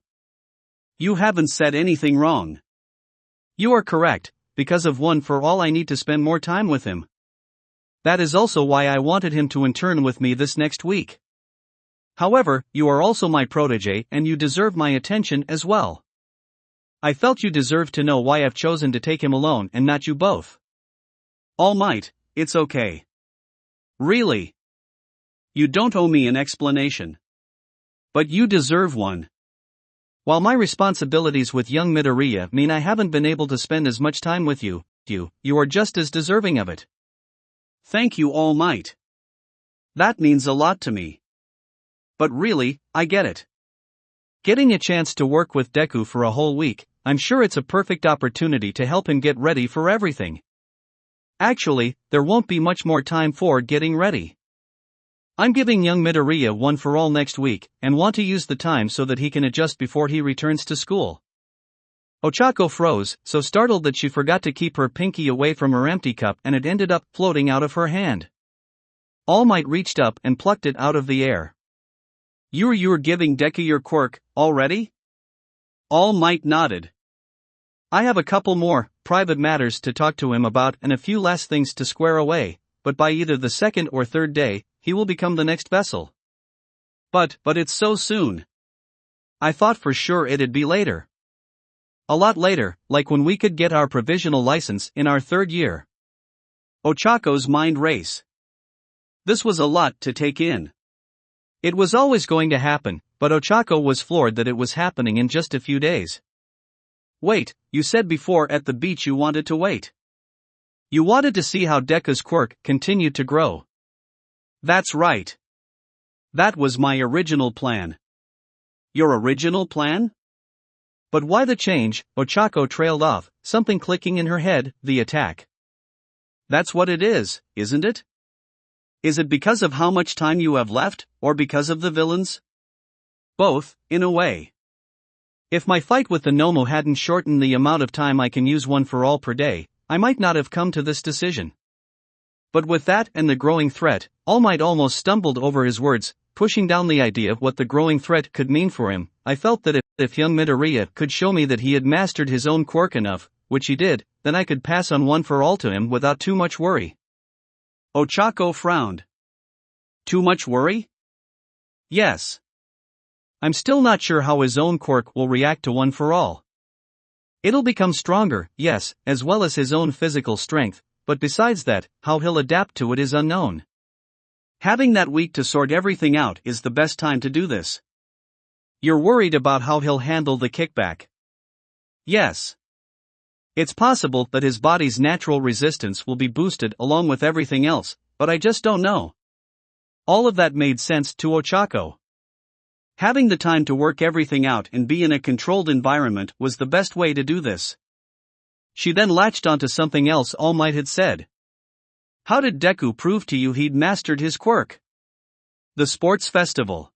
You haven't said anything wrong. You are correct, because of One for All I need to spend more time with him. That is also why I wanted him to intern with me this next week. However, you are also my protege and you deserve my attention as well. I felt you deserved to know why I've chosen to take him alone and not you both. All Might, it's okay. Really? You don't owe me an explanation. But you deserve one. While my responsibilities with young Midoriya mean I haven't been able to spend as much time with you are just as deserving of it. Thank you, All Might. That means a lot to me. But really, I get it. Getting a chance to work with Deku for a whole week, I'm sure it's a perfect opportunity to help him get ready for everything. Actually, there won't be much more time for getting ready. I'm giving young Midoriya One for All next week, and want to use the time so that he can adjust before he returns to school. Ochako froze, so startled that she forgot to keep her pinky away from her empty cup and it ended up floating out of her hand. All Might reached up and plucked it out of the air. You're giving Deku your quirk, already? All Might nodded. I have a couple more private matters to talk to him about and a few last things to square away, but by either the second or third day, he will become the next vessel. But it's so soon. I thought for sure it'd be later. A lot later, like when we could get our provisional license in our third year. Ochako's mind raced. This was a lot to take in. It was always going to happen, but Ochako was floored that it was happening in just a few days. Wait, you said before at the beach you wanted to wait. You wanted to see how Deku's quirk continued to grow. That's right. That was my original plan. Your original plan? But why the change? Ochako trailed off, something clicking in her head, the attack. That's what it is, isn't it? Is it because of how much time you have left, or because of the villains? Both, in a way. If my fight with the Nomu hadn't shortened the amount of time I can use One for All per day, I might not have come to this decision. But with that and the growing threat, All Might almost stumbled over his words, pushing down the idea of what the growing threat could mean for him. I felt that if young Midoriya could show me that he had mastered his own quirk enough, which he did, then I could pass on One for All to him without too much worry. Ochako frowned. Too much worry? Yes. I'm still not sure how his own quirk will react to One for All. It'll become stronger, yes, as well as his own physical strength, but besides that, how he'll adapt to it is unknown. Having that week to sort everything out is the best time to do this. You're worried about how he'll handle the kickback. Yes. It's possible that his body's natural resistance will be boosted along with everything else, but I just don't know. All of that made sense to Ochako. Having the time to work everything out and be in a controlled environment was the best way to do this. She then latched onto something else All Might had said. How did Deku prove to you he'd mastered his quirk? The sports festival.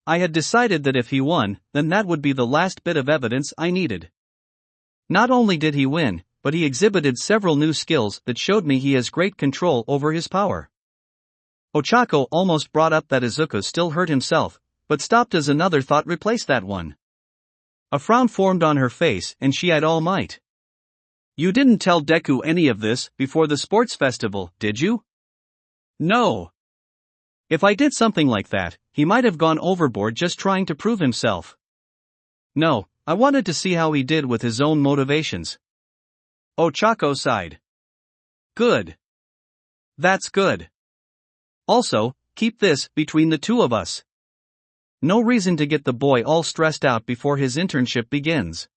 I had decided that if he won, then that would be the last bit of evidence I needed. Not only did he win, but he exhibited several new skills that showed me he has great control over his power. Ochako almost brought up that Izuku still hurt himself, but stopped as another thought replaced that one. A frown formed on her face and she eyed All Might. You didn't tell Deku any of this before the sports festival, did you? No. If I did something like that, he might have gone overboard just trying to prove himself. No, I wanted to see how he did with his own motivations. Ochako sighed. Good. That's good. Also, keep this between the two of us. No reason to get the boy all stressed out before his internship begins.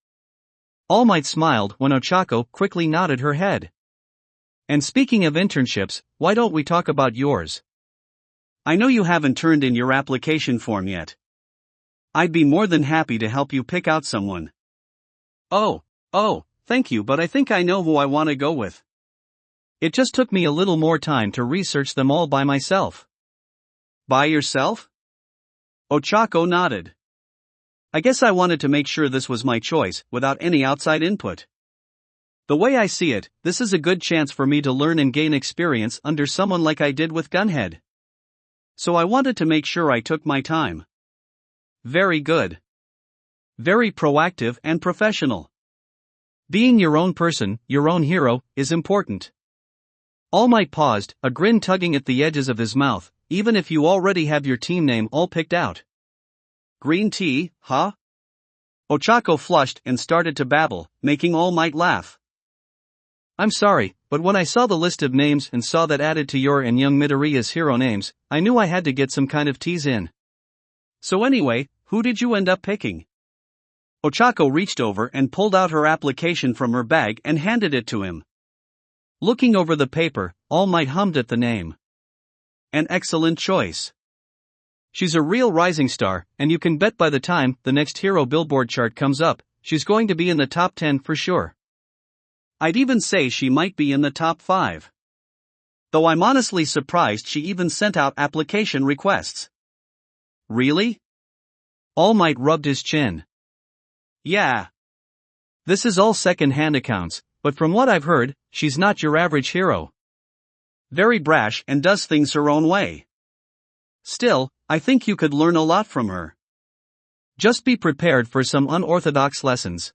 All Might smiled when Ochako quickly nodded her head. And speaking of internships, why don't we talk about yours? I know you haven't turned in your application form yet. I'd be more than happy to help you pick out someone. Oh, thank you, but I think I know who I want to go with. It just took me a little more time to research them all by myself. By yourself? Ochako nodded. I guess I wanted to make sure this was my choice, without any outside input. The way I see it, this is a good chance for me to learn and gain experience under someone like I did with Gunhead. So I wanted to make sure I took my time. Very good. Very proactive and professional. Being your own person, your own hero, is important. All Might paused, a grin tugging at the edges of his mouth, even if you already have your team name all picked out. Green tea, huh? Ochako flushed and started to babble, making All Might laugh. I'm sorry, but when I saw the list of names and saw that added to your and young Midoriya's hero names, I knew I had to get some kind of tease in. So anyway, who did you end up picking? Ochako reached over and pulled out her application from her bag and handed it to him. Looking over the paper, All Might hummed at the name. An excellent choice. She's a real rising star, and you can bet by the time the next hero billboard chart comes up, she's going to be in the top 10 for sure. I'd even say she might be in the top 5. Though I'm honestly surprised she even sent out application requests. Really? All Might rubbed his chin. Yeah. This is all second-hand accounts, but from what I've heard, she's not your average hero. Very brash and does things her own way. Still, I think you could learn a lot from her. Just be prepared for some unorthodox lessons.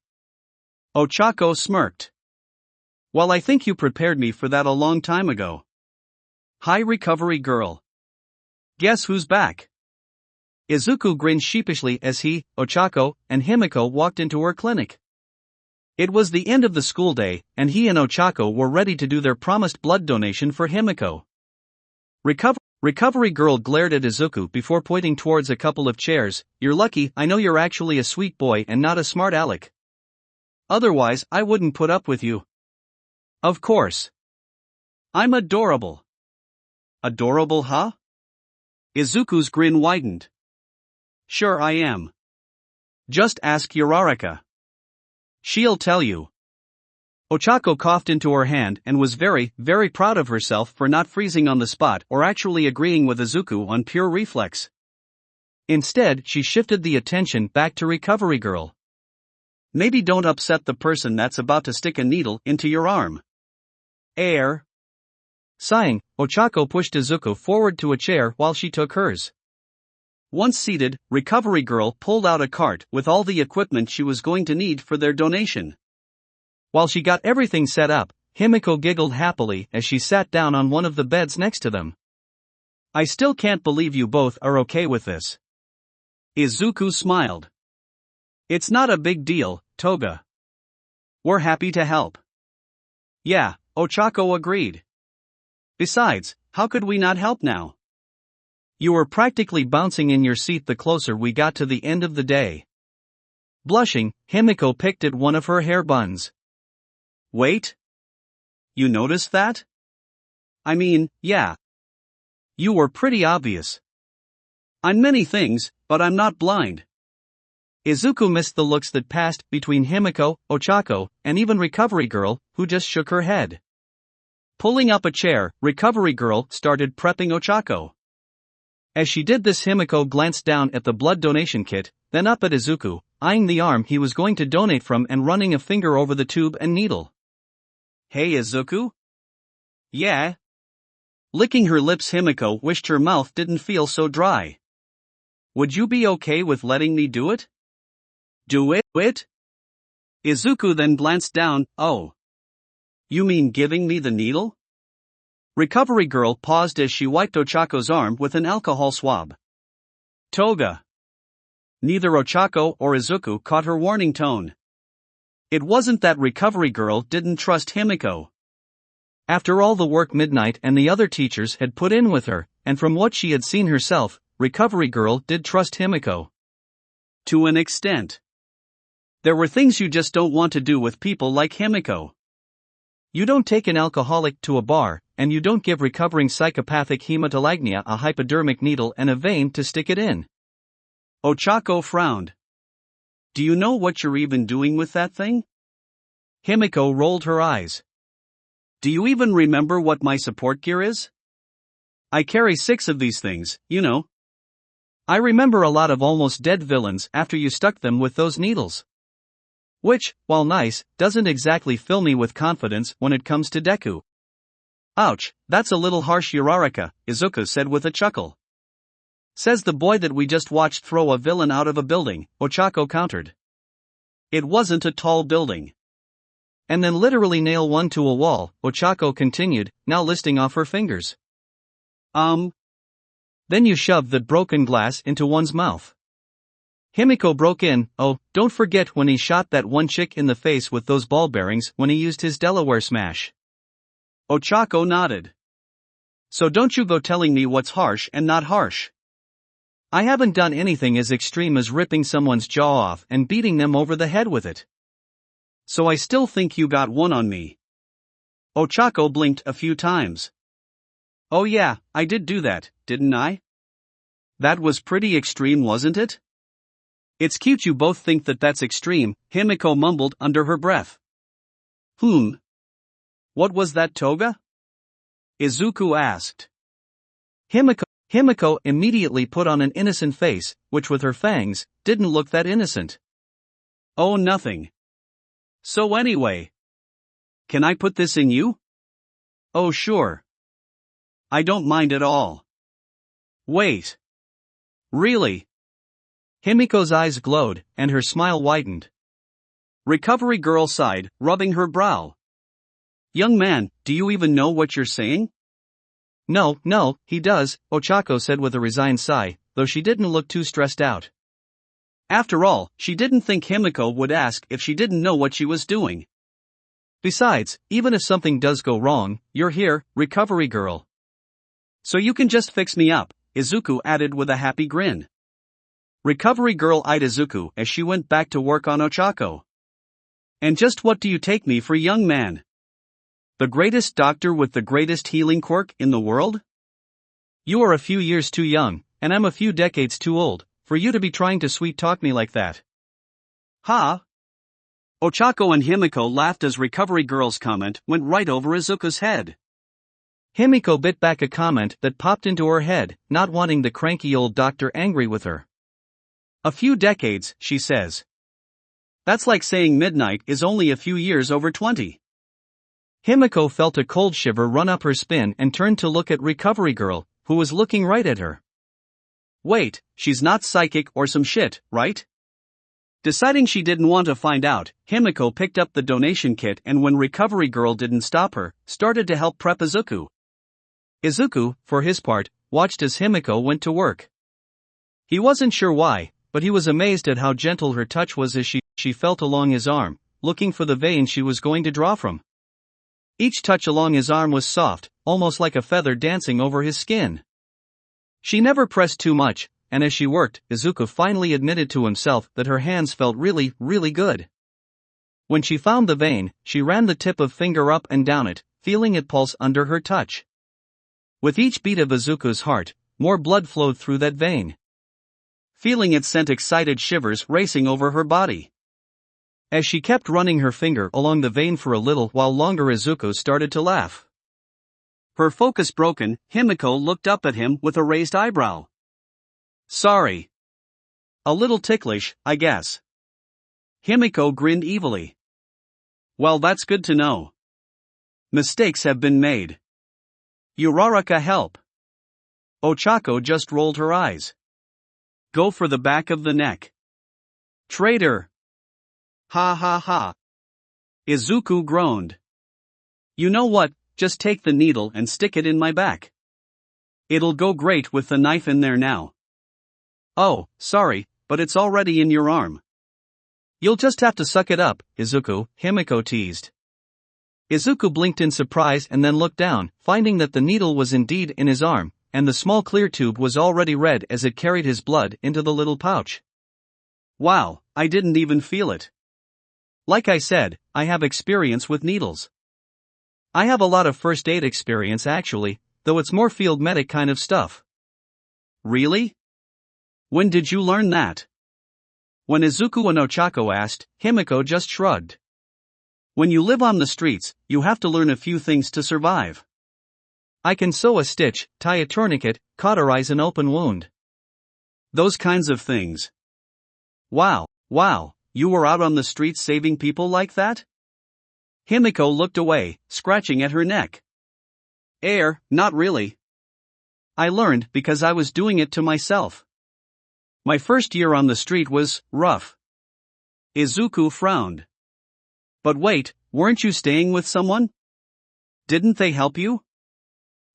Ochako smirked. Well, I think you prepared me for that a long time ago. Hi, recovery girl. Guess who's back? Izuku grinned sheepishly as he, Ochako, and Himiko walked into her clinic. It was the end of the school day, and he and Ochako were ready to do their promised blood donation for Himiko. Recovery girl glared at Izuku before pointing towards a couple of chairs. You're lucky, I know you're actually a sweet boy and not a smart aleck. Otherwise, I wouldn't put up with you. Of course. I'm adorable. Adorable, huh? Izuku's grin widened. Sure I am. Just ask Uraraka. She'll tell you. Ochako coughed into her hand and was very, very proud of herself for not freezing on the spot or actually agreeing with Izuku on pure reflex. Instead, she shifted the attention back to Recovery Girl. Maybe don't upset the person that's about to stick a needle into your arm. Air. Sighing, Ochako pushed Izuku forward to a chair while she took hers. Once seated, Recovery Girl pulled out a cart with all the equipment she was going to need for their donation. While she got everything set up, Himiko giggled happily as she sat down on one of the beds next to them. I still can't believe you both are okay with this. Izuku smiled. It's not a big deal, Toga. We're happy to help. Yeah, Ochako agreed. Besides, how could we not help now? You were practically bouncing in your seat the closer we got to the end of the day. Blushing, Himiko picked at one of her hair buns. Wait? You noticed that? I mean, yeah. You were pretty obvious. I'm many things, but I'm not blind. Izuku missed the looks that passed between Himiko, Ochako, and even Recovery Girl, who just shook her head. Pulling up a chair, Recovery Girl started prepping Ochako. As she did this, Himiko glanced down at the blood donation kit, then up at Izuku, eyeing the arm he was going to donate from and running a finger over the tube and needle. Hey Izuku? Yeah? Licking her lips, Himiko wished her mouth didn't feel so dry. Would you be okay with letting me do it? Do it? Izuku then glanced down. Oh. You mean giving me the needle? Recovery Girl paused as she wiped Ochako's arm with an alcohol swab. Toga. Neither Ochako or Izuku caught her warning tone. It wasn't that Recovery Girl didn't trust Himiko. After all the work Midnight and the other teachers had put in with her, and from what she had seen herself, Recovery Girl did trust Himiko. To an extent. There were things you just don't want to do with people like Himiko. You don't take an alcoholic to a bar, and you don't give recovering psychopathic hematolagnia a hypodermic needle and a vein to stick it in. Ochako frowned. Do you know what you're even doing with that thing? Himiko rolled her eyes. Do you even remember what my support gear is? I carry 6 of these things, you know. I remember a lot of almost dead villains after you stuck them with those needles. Which, while nice, doesn't exactly fill me with confidence when it comes to Deku. Ouch, that's a little harsh, Uraraka, Izuku said with a chuckle. Says the boy that we just watched throw a villain out of a building, Ochako countered. It wasn't a tall building. and then literally nail one to a wall, Ochako continued, now listing off her fingers. Then you shoved that broken glass into one's mouth. Himiko broke in, oh, don't forget when he shot that one chick in the face with those ball bearings when he used his Delaware smash. Ochako nodded. So don't you go telling me what's harsh and not harsh. I haven't done anything as extreme as ripping someone's jaw off and beating them over the head with it. So I still think you got one on me. Ochako blinked a few times. Oh yeah, I did do that, didn't I? That was pretty extreme, wasn't it? It's cute you both think that that's extreme, Himiko mumbled under her breath. What was that, Toga? Izuku asked. Himiko immediately put on an innocent face, which with her fangs, didn't look that innocent. Oh, nothing. So anyway. Can I put this in you? Oh sure. I don't mind at all. Wait. Really? Himiko's eyes glowed, and her smile widened. Recovery girl sighed, rubbing her brow. Young man, do you even know what you're saying? No, he does, Ochako said with a resigned sigh, though she didn't look too stressed out. After all, she didn't think Himiko would ask if she didn't know what she was doing. Besides, even if something does go wrong, you're here, recovery girl. So you can just fix me up, Izuku added with a happy grin. Recovery girl eyed Izuku as she went back to work on Ochako. And just what do you take me for, young man? The greatest doctor with the greatest healing quirk in the world? You are a few years too young, and I'm a few decades too old, for you to be trying to sweet-talk me like that. Ha! Ochako and Himiko laughed as recovery girl's comment went right over Izuku's head. Himiko bit back a comment that popped into her head, not wanting the cranky old doctor angry with her. A few decades, she says. That's like saying midnight is only a few years over 20. Himiko felt a cold shiver run up her spine and turned to look at recovery girl, who was looking right at her. Wait, she's not psychic or some shit, right? Deciding she didn't want to find out, Himiko picked up the donation kit and when recovery girl didn't stop her, started to help prep Izuku. Izuku, for his part, watched as Himiko went to work. He wasn't sure why, but he was amazed at how gentle her touch was as she felt along his arm, looking for the vein she was going to draw from. Each touch along his arm was soft, almost like a feather dancing over his skin. She never pressed too much, and as she worked, Izuku finally admitted to himself that her hands felt really, really good. When she found the vein, she ran the tip of finger up and down it, feeling it pulse under her touch. With each beat of Izuku's heart, more blood flowed through that vein. Feeling it sent excited shivers racing over her body. As she kept running her finger along the vein for a little while longer, Izuku started to laugh. Her focus broken, Himiko looked up at him with a raised eyebrow. Sorry. A little ticklish, I guess. Himiko grinned evilly. Well, that's good to know. Mistakes have been made. Uraraka, help. Ochako just rolled her eyes. Go for the back of the neck. Traitor. Ha ha ha. Izuku groaned. You know what, just take the needle and stick it in my back. It'll go great with the knife in there now. Oh, sorry, but it's already in your arm. You'll just have to suck it up, Izuku, Himiko teased. Izuku blinked in surprise and then looked down, finding that the needle was indeed in his arm, and the small clear tube was already red as it carried his blood into the little pouch. Wow, I didn't even feel it. Like I said, I have experience with needles. I have a lot of first aid experience actually, though it's more field medic kind of stuff. Really? When did you learn that? When Izuku and Ochako asked, Himiko just shrugged. When you live on the streets, you have to learn a few things to survive. I can sew a stitch, tie a tourniquet, cauterize an open wound. Those kinds of things. Wow, you were out on the streets saving people like that? Himiko looked away, scratching at her neck. Not really. I learned because I was doing it to myself. My first year on the street was rough. Izuku frowned. But wait, weren't you staying with someone? Didn't they help you?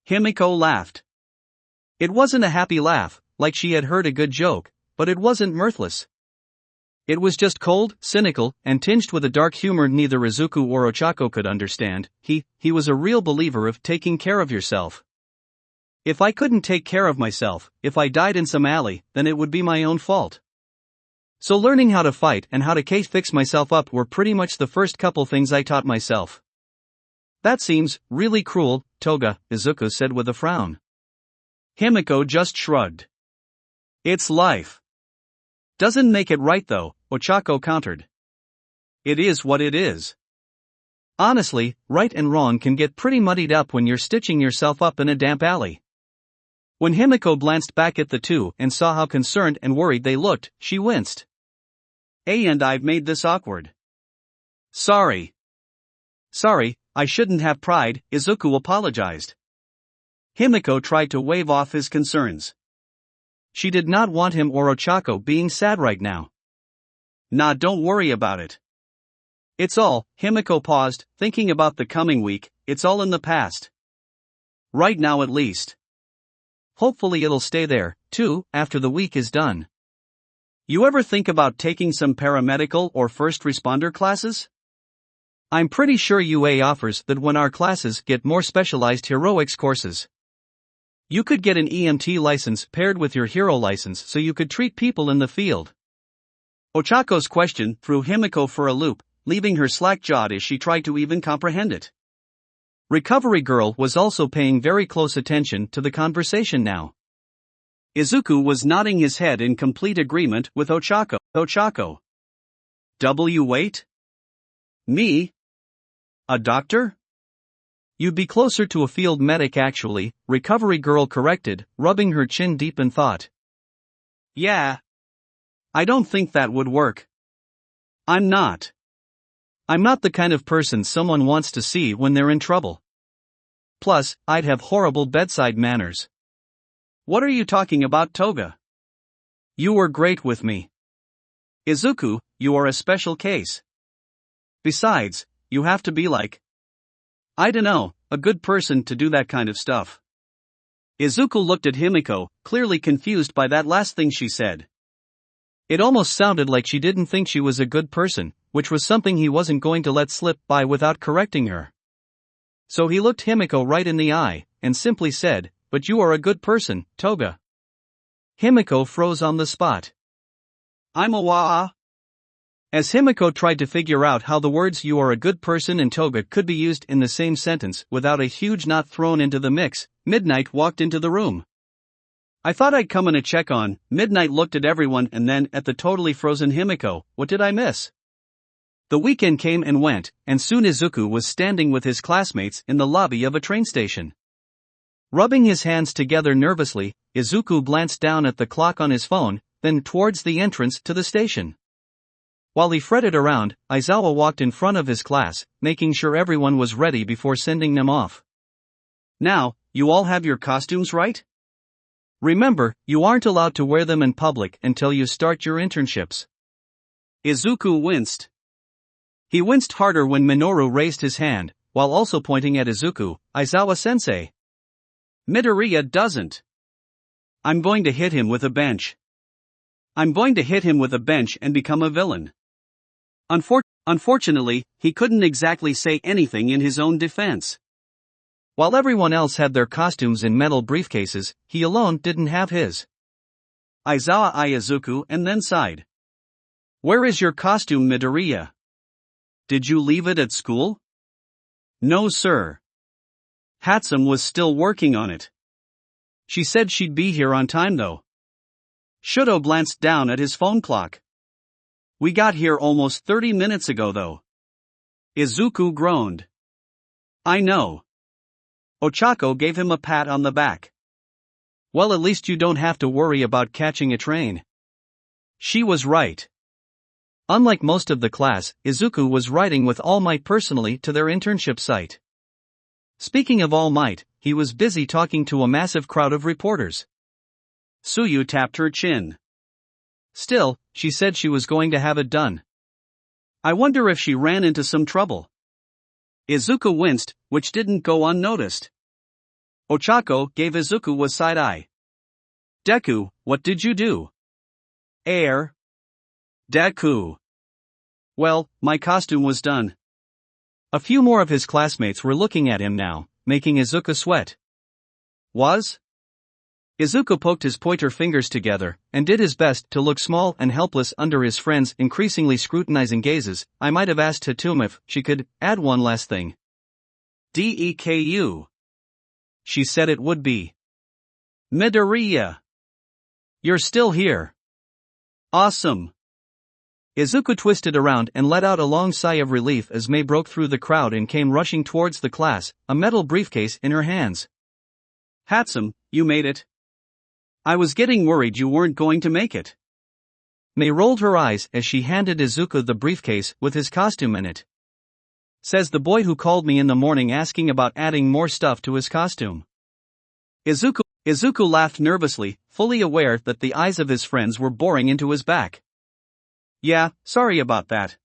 Himiko laughed. It wasn't a happy laugh, like she had heard a good joke, but it wasn't mirthless. It was just cold, cynical, and tinged with a dark humor neither Izuku or Ochako could understand. He was a real believer of taking care of yourself. If I couldn't take care of myself, if I died in some alley, then it would be my own fault. So learning how to fight and how to fix myself up were pretty much the first couple things I taught myself. That seems really cruel, Toga, Izuku said with a frown. Himiko just shrugged. It's life. Doesn't make it right though, Ochako countered. It is what it is. Honestly, right and wrong can get pretty muddied up when you're stitching yourself up in a damp alley. When Himiko glanced back at the two and saw how concerned and worried they looked, she winced. And I've made this awkward. Sorry, I shouldn't have pried, Izuku apologized. Himiko tried to wave off his concerns. She did not want him or Ochako being sad right now. Nah, don't worry about it. It's all, Himiko paused, thinking about the coming week, it's all in the past. Right now at least. Hopefully it'll stay there, too, after the week is done. You ever think about taking some paramedical or first responder classes? I'm pretty sure UA offers that when our classes get more specialized heroics courses. You could get an EMT license paired with your hero license so you could treat people in the field. Ochako's question threw Himiko for a loop, leaving her slack-jawed as she tried to even comprehend it. Recovery Girl was also paying very close attention to the conversation now. Izuku was nodding his head in complete agreement with Ochako. Ochako. Wait? Me? A doctor? You'd be closer to a field medic actually, Recovery Girl corrected, rubbing her chin deep in thought. Yeah. I don't think that would work. I'm not the kind of person someone wants to see when they're in trouble. Plus, I'd have horrible bedside manners. What are you talking about, Toga? You were great with me. Izuku, you are a special case. Besides, you have to be like, I dunno, a good person to do that kind of stuff. Izuku looked at Himiko, clearly confused by that last thing she said. It almost sounded like she didn't think she was a good person, which was something he wasn't going to let slip by without correcting her. So he looked Himiko right in the eye, and simply said, But you are a good person, Toga. Himiko froze on the spot. I'm a wa. As Himiko tried to figure out how the words you are a good person and Toga could be used in the same sentence without a huge knot thrown into the mix, Midnight walked into the room. I thought I'd come in a check on. Midnight looked at everyone and then at the totally frozen Himiko. What did I miss? The weekend came and went, and soon Izuku was standing with his classmates in the lobby of a train station. Rubbing his hands together nervously, Izuku glanced down at the clock on his phone, then towards the entrance to the station. While he fretted around, Aizawa walked in front of his class, making sure everyone was ready before sending them off. Now, you all have your costumes right? Remember, you aren't allowed to wear them in public until you start your internships. Izuku winced. He winced harder when Minoru raised his hand, while also pointing at Izuku. Aizawa-sensei. Midoriya doesn't. I'm going to hit him with a bench. I'm going to hit him with a bench and become a villain. Unfortunately, he couldn't exactly say anything in his own defense. While everyone else had their costumes in metal briefcases, he alone didn't have his. Aizawa eyed Izuku and then sighed. Where is your costume, Midoriya? Did you leave it at school? No, sir. Hatsum was still working on it. She said she'd be here on time though. Shudo glanced down at his phone clock. We got here almost 30 minutes ago though. Izuku groaned. I know. Ochako gave him a pat on the back. Well, at least you don't have to worry about catching a train. She was right. Unlike most of the class, Izuku was riding with All Might personally to their internship site. Speaking of All Might, he was busy talking to a massive crowd of reporters. Suyu tapped her chin. Still, she said she was going to have it done. I wonder if she ran into some trouble. Izuku winced, which didn't go unnoticed. Ochako gave Izuku a side eye. Deku, what did you do? Air. Deku. Well, my costume was done. A few more of his classmates were looking at him now, making Izuku sweat. Was? Izuku poked his pointer fingers together, and did his best to look small and helpless under his friends' increasingly scrutinizing gazes. I might have asked Hitomi if she could add one last thing. Deku. She said it would be. Midoriya. You're still here. Awesome. Izuku twisted around and let out a long sigh of relief as Mei broke through the crowd and came rushing towards the class, a metal briefcase in her hands. Handsome, you made it. I was getting worried you weren't going to make it. Mei rolled her eyes as she handed Izuku the briefcase with his costume in it. Says the boy who called me in the morning asking about adding more stuff to his costume. Izuku laughed nervously, fully aware that the eyes of his friends were boring into his back. Yeah, sorry about that.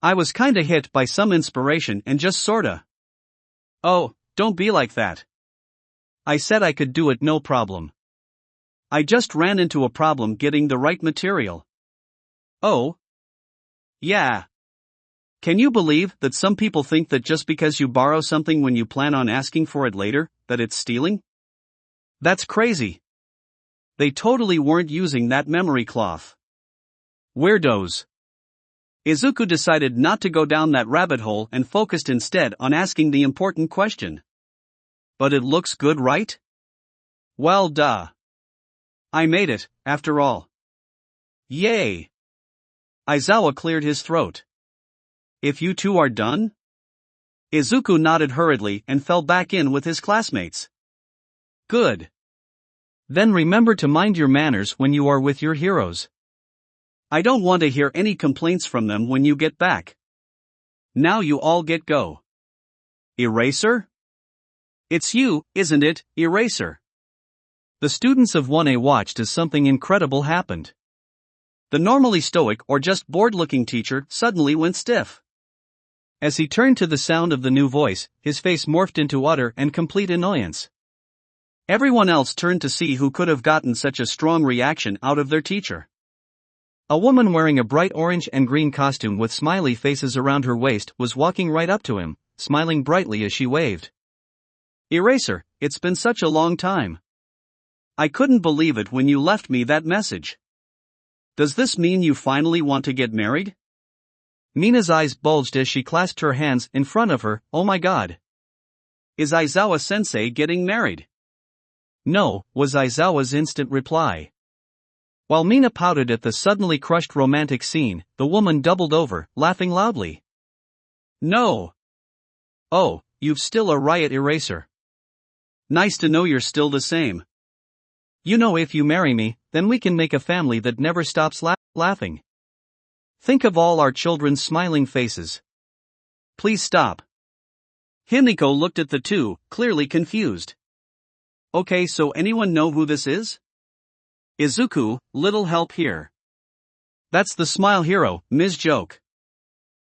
I was kinda hit by some inspiration and just sorta. Oh, don't be like that. I said I could do it no problem. I just ran into a problem getting the right material. Oh? Yeah. Can you believe that some people think that just because you borrow something when you plan on asking for it later, that it's stealing? That's crazy. They totally weren't using that memory cloth. Weirdos. Izuku decided not to go down that rabbit hole and focused instead on asking the important question. But it looks good, right? Well, duh. I made it, after all. Yay! Aizawa cleared his throat. If you two are done? Izuku nodded hurriedly and fell back in with his classmates. Good. Then remember to mind your manners when you are with your heroes. I don't want to hear any complaints from them when you get back. Now you all get go. Eraser? It's you, isn't it, Eraser? The students of 1A watched as something incredible happened. The normally stoic or just bored-looking teacher suddenly went stiff. As he turned to the sound of the new voice, his face morphed into utter and complete annoyance. Everyone else turned to see who could have gotten such a strong reaction out of their teacher. A woman wearing a bright orange and green costume with smiley faces around her waist was walking right up to him, smiling brightly as she waved. Eraser, it's been such a long time. I couldn't believe it when you left me that message. Does this mean you finally want to get married? Mina's eyes bulged as she clasped her hands in front of her. Oh my god. Is Aizawa-sensei getting married? No, was Aizawa's instant reply. While Mina pouted at the suddenly crushed romantic scene, the woman doubled over, laughing loudly. No. Oh, you've still a riot, Eraser. Nice to know you're still the same. You know, if you marry me, then we can make a family that never stops laughing. Think of all our children's smiling faces. Please stop. Himiko looked at the two, clearly confused. Okay, so anyone know who this is? Izuku, little help here. That's the smile hero, Ms. Joke.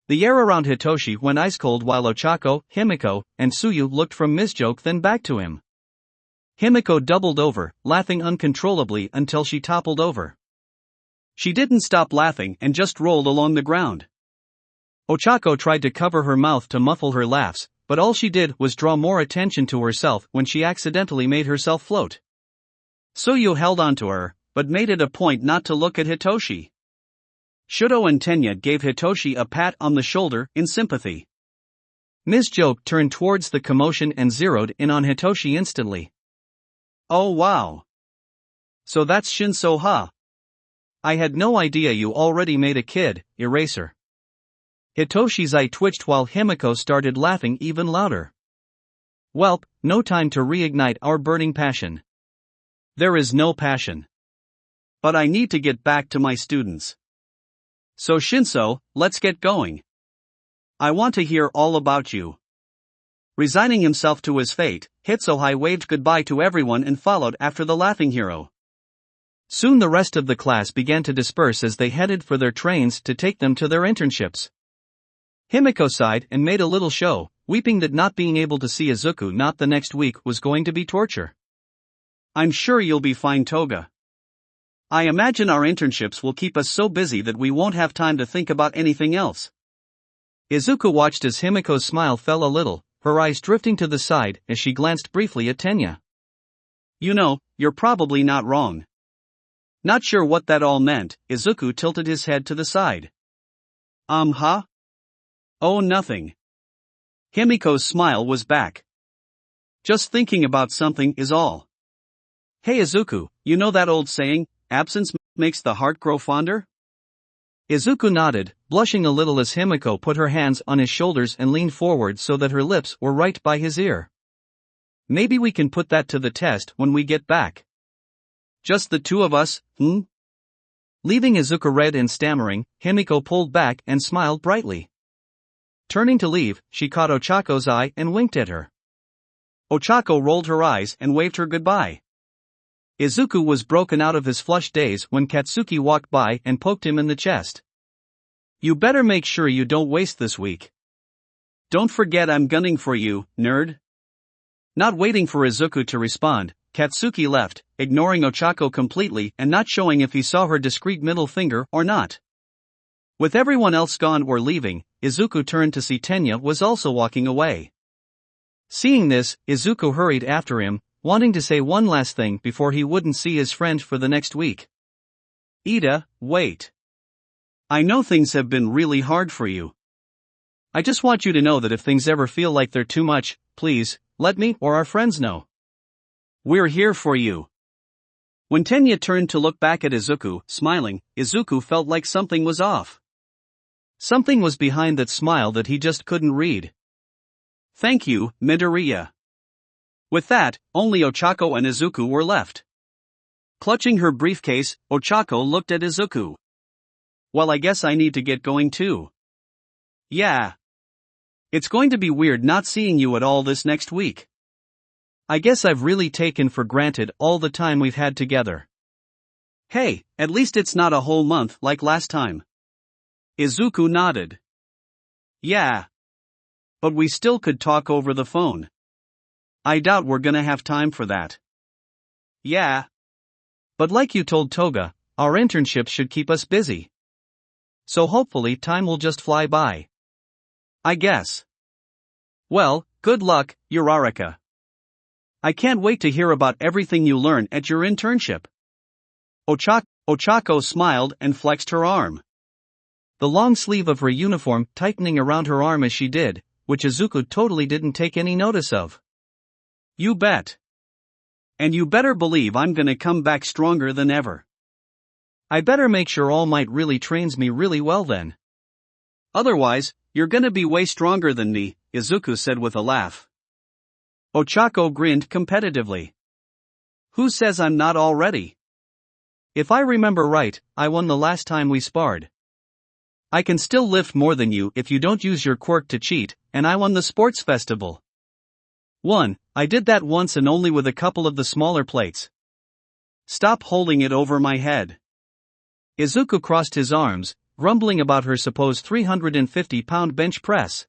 The air around Hitoshi went ice cold while Ochako, Himiko, and Tsuyu looked from Ms. Joke then back to him. Himiko doubled over, laughing uncontrollably until she toppled over. She didn't stop laughing and just rolled along the ground. Ochako tried to cover her mouth to muffle her laughs, but all she did was draw more attention to herself when she accidentally made herself float. Tsuyu held onto her, but made it a point not to look at Hitoshi. Shudo and Tenya gave Hitoshi a pat on the shoulder in sympathy. Ms. Joke turned towards the commotion and zeroed in on Hitoshi instantly. Oh wow. So that's Shinso, huh? I had no idea you already made a kid, Eraser. Hitoshi's eye twitched while Himiko started laughing even louder. Welp, no time to reignite our burning passion. There is no passion. But I need to get back to my students. So Shinso, let's get going. I want to hear all about you. Resigning himself to his fate, Hitsuhei waved goodbye to everyone and followed after the laughing hero. Soon the rest of the class began to disperse as they headed for their trains to take them to their internships. Himiko sighed and made a little show, weeping that not being able to see Izuku not the next week was going to be torture. I'm sure you'll be fine, Toga. I imagine our internships will keep us so busy that we won't have time to think about anything else. Izuku watched as Himiko's smile fell a little, her eyes drifting to the side as she glanced briefly at Tenya. You know, you're probably not wrong. Not sure what that all meant, Izuku tilted his head to the side. Huh? Oh, nothing. Himiko's smile was back. Just thinking about something is all. Hey Izuku, you know that old saying, absence makes the heart grow fonder? Izuku nodded, blushing a little as Himiko put her hands on his shoulders and leaned forward so that her lips were right by his ear. Maybe we can put that to the test when we get back. Just the two of us, Leaving Izuku red and stammering, Himiko pulled back and smiled brightly. Turning to leave, she caught Ochako's eye and winked at her. Ochako rolled her eyes and waved her goodbye. Izuku was broken out of his flushed daze when Katsuki walked by and poked him in the chest. You better make sure you don't waste this week. Don't forget I'm gunning for you, nerd. Not waiting for Izuku to respond, Katsuki left, ignoring Ochako completely and not showing if he saw her discreet middle finger or not. With everyone else gone or leaving, Izuku turned to see Tenya was also walking away. Seeing this, Izuku hurried after him, wanting to say one last thing before he wouldn't see his friend for the next week. Ida, wait. I know things have been really hard for you. I just want you to know that if things ever feel like they're too much, please, let me or our friends know. We're here for you. When Tenya turned to look back at Izuku, smiling, Izuku felt like something was off. Something was behind that smile that he just couldn't read. Thank you, Midoriya. With that, only Ochako and Izuku were left. Clutching her briefcase, Ochako looked at Izuku. Well, I guess I need to get going too. Yeah. It's going to be weird not seeing you at all this next week. I guess I've really taken for granted all the time we've had together. Hey, at least it's not a whole month like last time. Izuku nodded. Yeah. But we still could talk over the phone. I doubt we're gonna have time for that. Yeah. But like you told Toga, our internships should keep us busy. So hopefully time will just fly by. I guess. Well, good luck, Uraraka. I can't wait to hear about everything you learn at your internship. Ochako smiled and flexed her arm. The long sleeve of her uniform tightening around her arm as she did, which Izuku totally didn't take any notice of. You bet. And you better believe I'm gonna come back stronger than ever. I better make sure All Might really trains me really well then. Otherwise, you're gonna be way stronger than me, Izuku said with a laugh. Ochako grinned competitively. Who says I'm not already? If I remember right, I won the last time we sparred. I can still lift more than you if you don't use your quirk to cheat, and I won the sports festival. I did that once and only with a couple of the smaller plates. Stop holding it over my head. Izuku crossed his arms, grumbling about her supposed 350-pound bench press.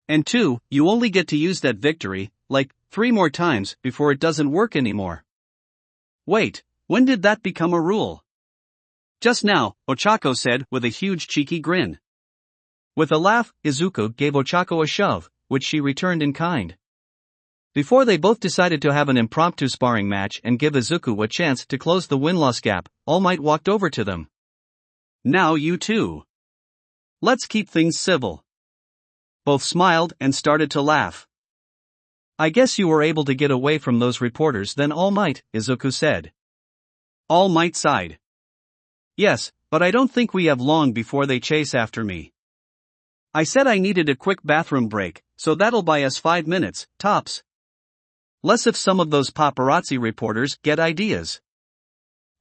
And you only get to use that victory, 3 more times before it doesn't work anymore. Wait, when did that become a rule? Just now, Ochako said with a huge cheeky grin. With a laugh, Izuku gave Ochako a shove, which she returned in kind. Before they both decided to have an impromptu sparring match and give Izuku a chance to close the win-loss gap, All Might walked over to them. Now you two. Let's keep things civil. Both smiled and started to laugh. I guess you were able to get away from those reporters then, All Might, Izuku said. All Might sighed. Yes, but I don't think we have long before they chase after me. I said I needed a quick bathroom break, so that'll buy us 5 minutes, tops. Less if some of those paparazzi reporters get ideas.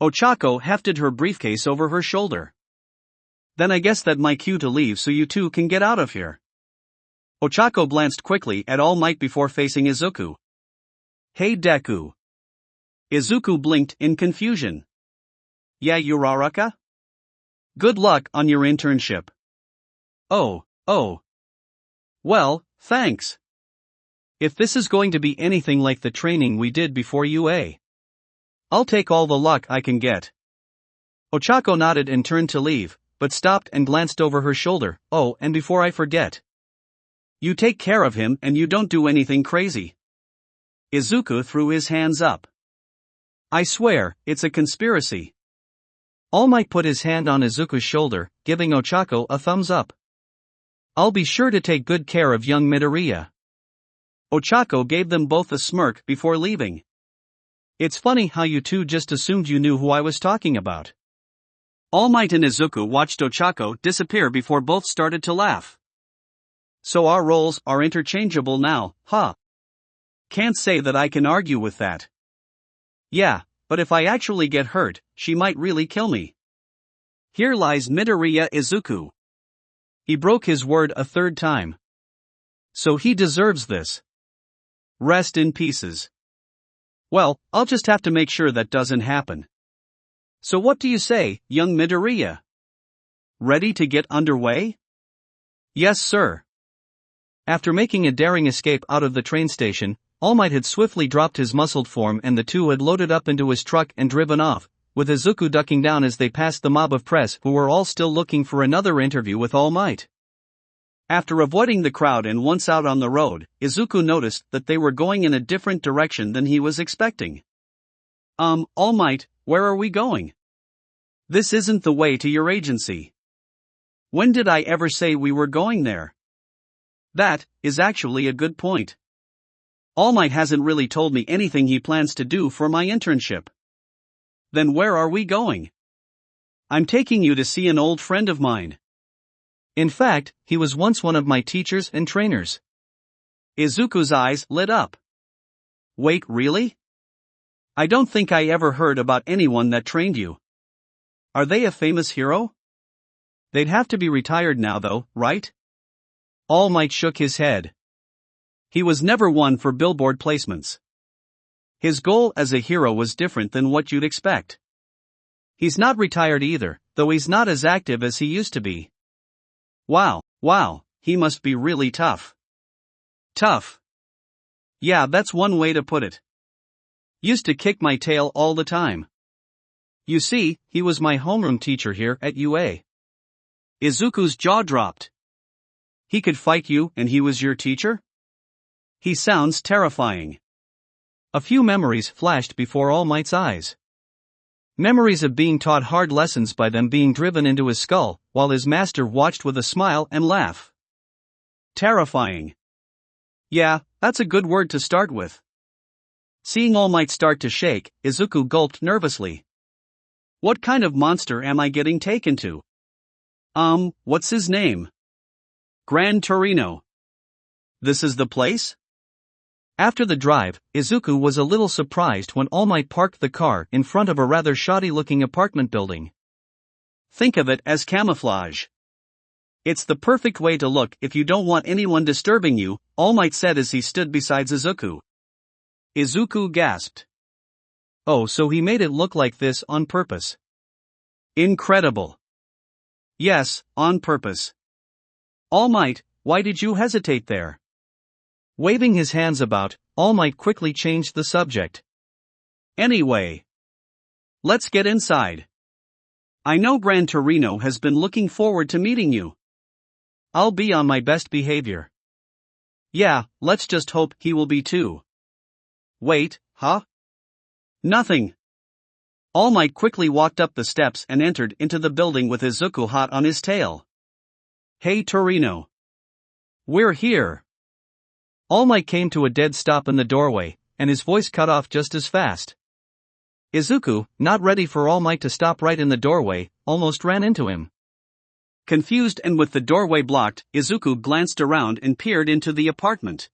Ochako hefted her briefcase over her shoulder. Then I guess that my cue to leave so you two can get out of here. Ochako glanced quickly at All Might before facing Izuku. Hey Deku. Izuku blinked in confusion. Yeah, Uraraka? Good luck on your internship. Oh, Oh. Well, thanks. If this is going to be anything like the training we did before UA, I'll take all the luck I can get. Ochako nodded and turned to leave, but stopped and glanced over her shoulder. Oh, and before I forget, you take care of him and you don't do anything crazy. Izuku threw his hands up. I swear, it's a conspiracy. All Might put his hand on Izuku's shoulder, giving Ochako a thumbs up. I'll be sure to take good care of young Midoriya. Ochako gave them both a smirk before leaving. It's funny how you two just assumed you knew who I was talking about. All Might and Izuku watched Ochako disappear before both started to laugh. So our roles are interchangeable now, huh? Can't say that I can argue with that. Yeah, but if I actually get hurt, she might really kill me. Here lies Midoriya Izuku. He broke his word a third time. So he deserves this. Rest in pieces. Well, I'll just have to make sure that doesn't happen. So what do you say, young Midoriya? Ready to get underway? Yes, sir. After making a daring escape out of the train station, All Might had swiftly dropped his muscled form and the two had loaded up into his truck and driven off, with Izuku ducking down as they passed the mob of press who were all still looking for another interview with All Might. After avoiding the crowd and once out on the road, Izuku noticed that they were going in a different direction than he was expecting. All Might, where are we going? This isn't the way to your agency. When did I ever say we were going there? That is actually a good point. All Might hasn't really told me anything he plans to do for my internship. Then where are we going? I'm taking you to see an old friend of mine. In fact, he was once one of my teachers and trainers. Izuku's eyes lit up. Wait, really? I don't think I ever heard about anyone that trained you. Are they a famous hero? They'd have to be retired now though, right? All Might shook his head. He was never one for billboard placements. His goal as a hero was different than what you'd expect. He's not retired either, though he's not as active as he used to be. Wow, he must be really tough. Tough. Yeah, that's one way to put it. Used to kick my tail all the time. You see, he was my homeroom teacher here at UA. Izuku's jaw dropped. He could fight you and he was your teacher? He sounds terrifying. A few memories flashed before All Might's eyes. Memories of being taught hard lessons by them being driven into his skull, while his master watched with a smile and laugh. Terrifying. Yeah, that's a good word to start with. Seeing All Might start to shake, Izuku gulped nervously. What kind of monster am I getting taken to? What's his name? Gran Torino. This is the place? After the drive, Izuku was a little surprised when All Might parked the car in front of a rather shoddy-looking apartment building. Think of it as camouflage. It's the perfect way to look if you don't want anyone disturbing you, All Might said as he stood beside Izuku. Izuku gasped. Oh, so he made it look like this on purpose. Incredible. Yes, on purpose. All Might, why did you hesitate there? Waving his hands about, All Might quickly changed the subject. Anyway, let's get inside. I know Gran Torino has been looking forward to meeting you. I'll be on my best behavior. Yeah, let's just hope he will be too. Wait, huh? Nothing. All Might quickly walked up the steps and entered into the building with Izuku hot on his tail. Hey Torino. We're here. All Might came to a dead stop in the doorway, and his voice cut off just as fast. Izuku, not ready for All Might to stop right in the doorway, almost ran into him. Confused and with the doorway blocked, Izuku glanced around and peered into the apartment.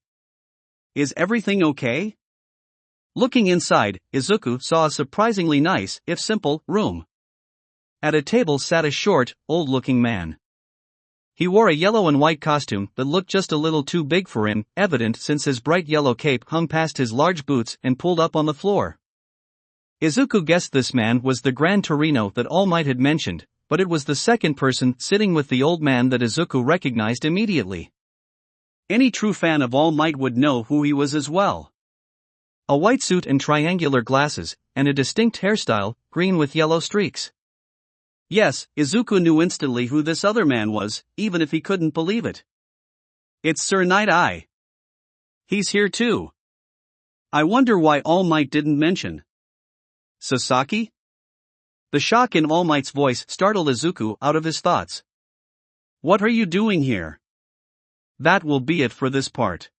Is everything okay? Looking inside, Izuku saw a surprisingly nice, if simple, room. At a table sat a short, old-looking man. He wore a yellow and white costume that looked just a little too big for him, evident since his bright yellow cape hung past his large boots and pulled up on the floor. Izuku guessed this man was the Gran Torino that All Might had mentioned, but it was the second person sitting with the old man that Izuku recognized immediately. Any true fan of All Might would know who he was as well. A white suit and triangular glasses, and a distinct hairstyle, green with yellow streaks. Yes, Izuku knew instantly who this other man was, even if he couldn't believe it. It's Sir Night-Eye. He's here too. I wonder why All Might didn't mention. Sasaki? The shock in All Might's voice startled Izuku out of his thoughts. What are you doing here? That will be it for this part.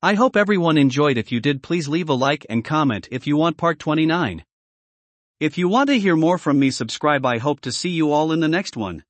I hope everyone enjoyed. If you did, please leave a like and comment if you want part 29. If you want to hear more from me, subscribe. I hope to see you all in the next one.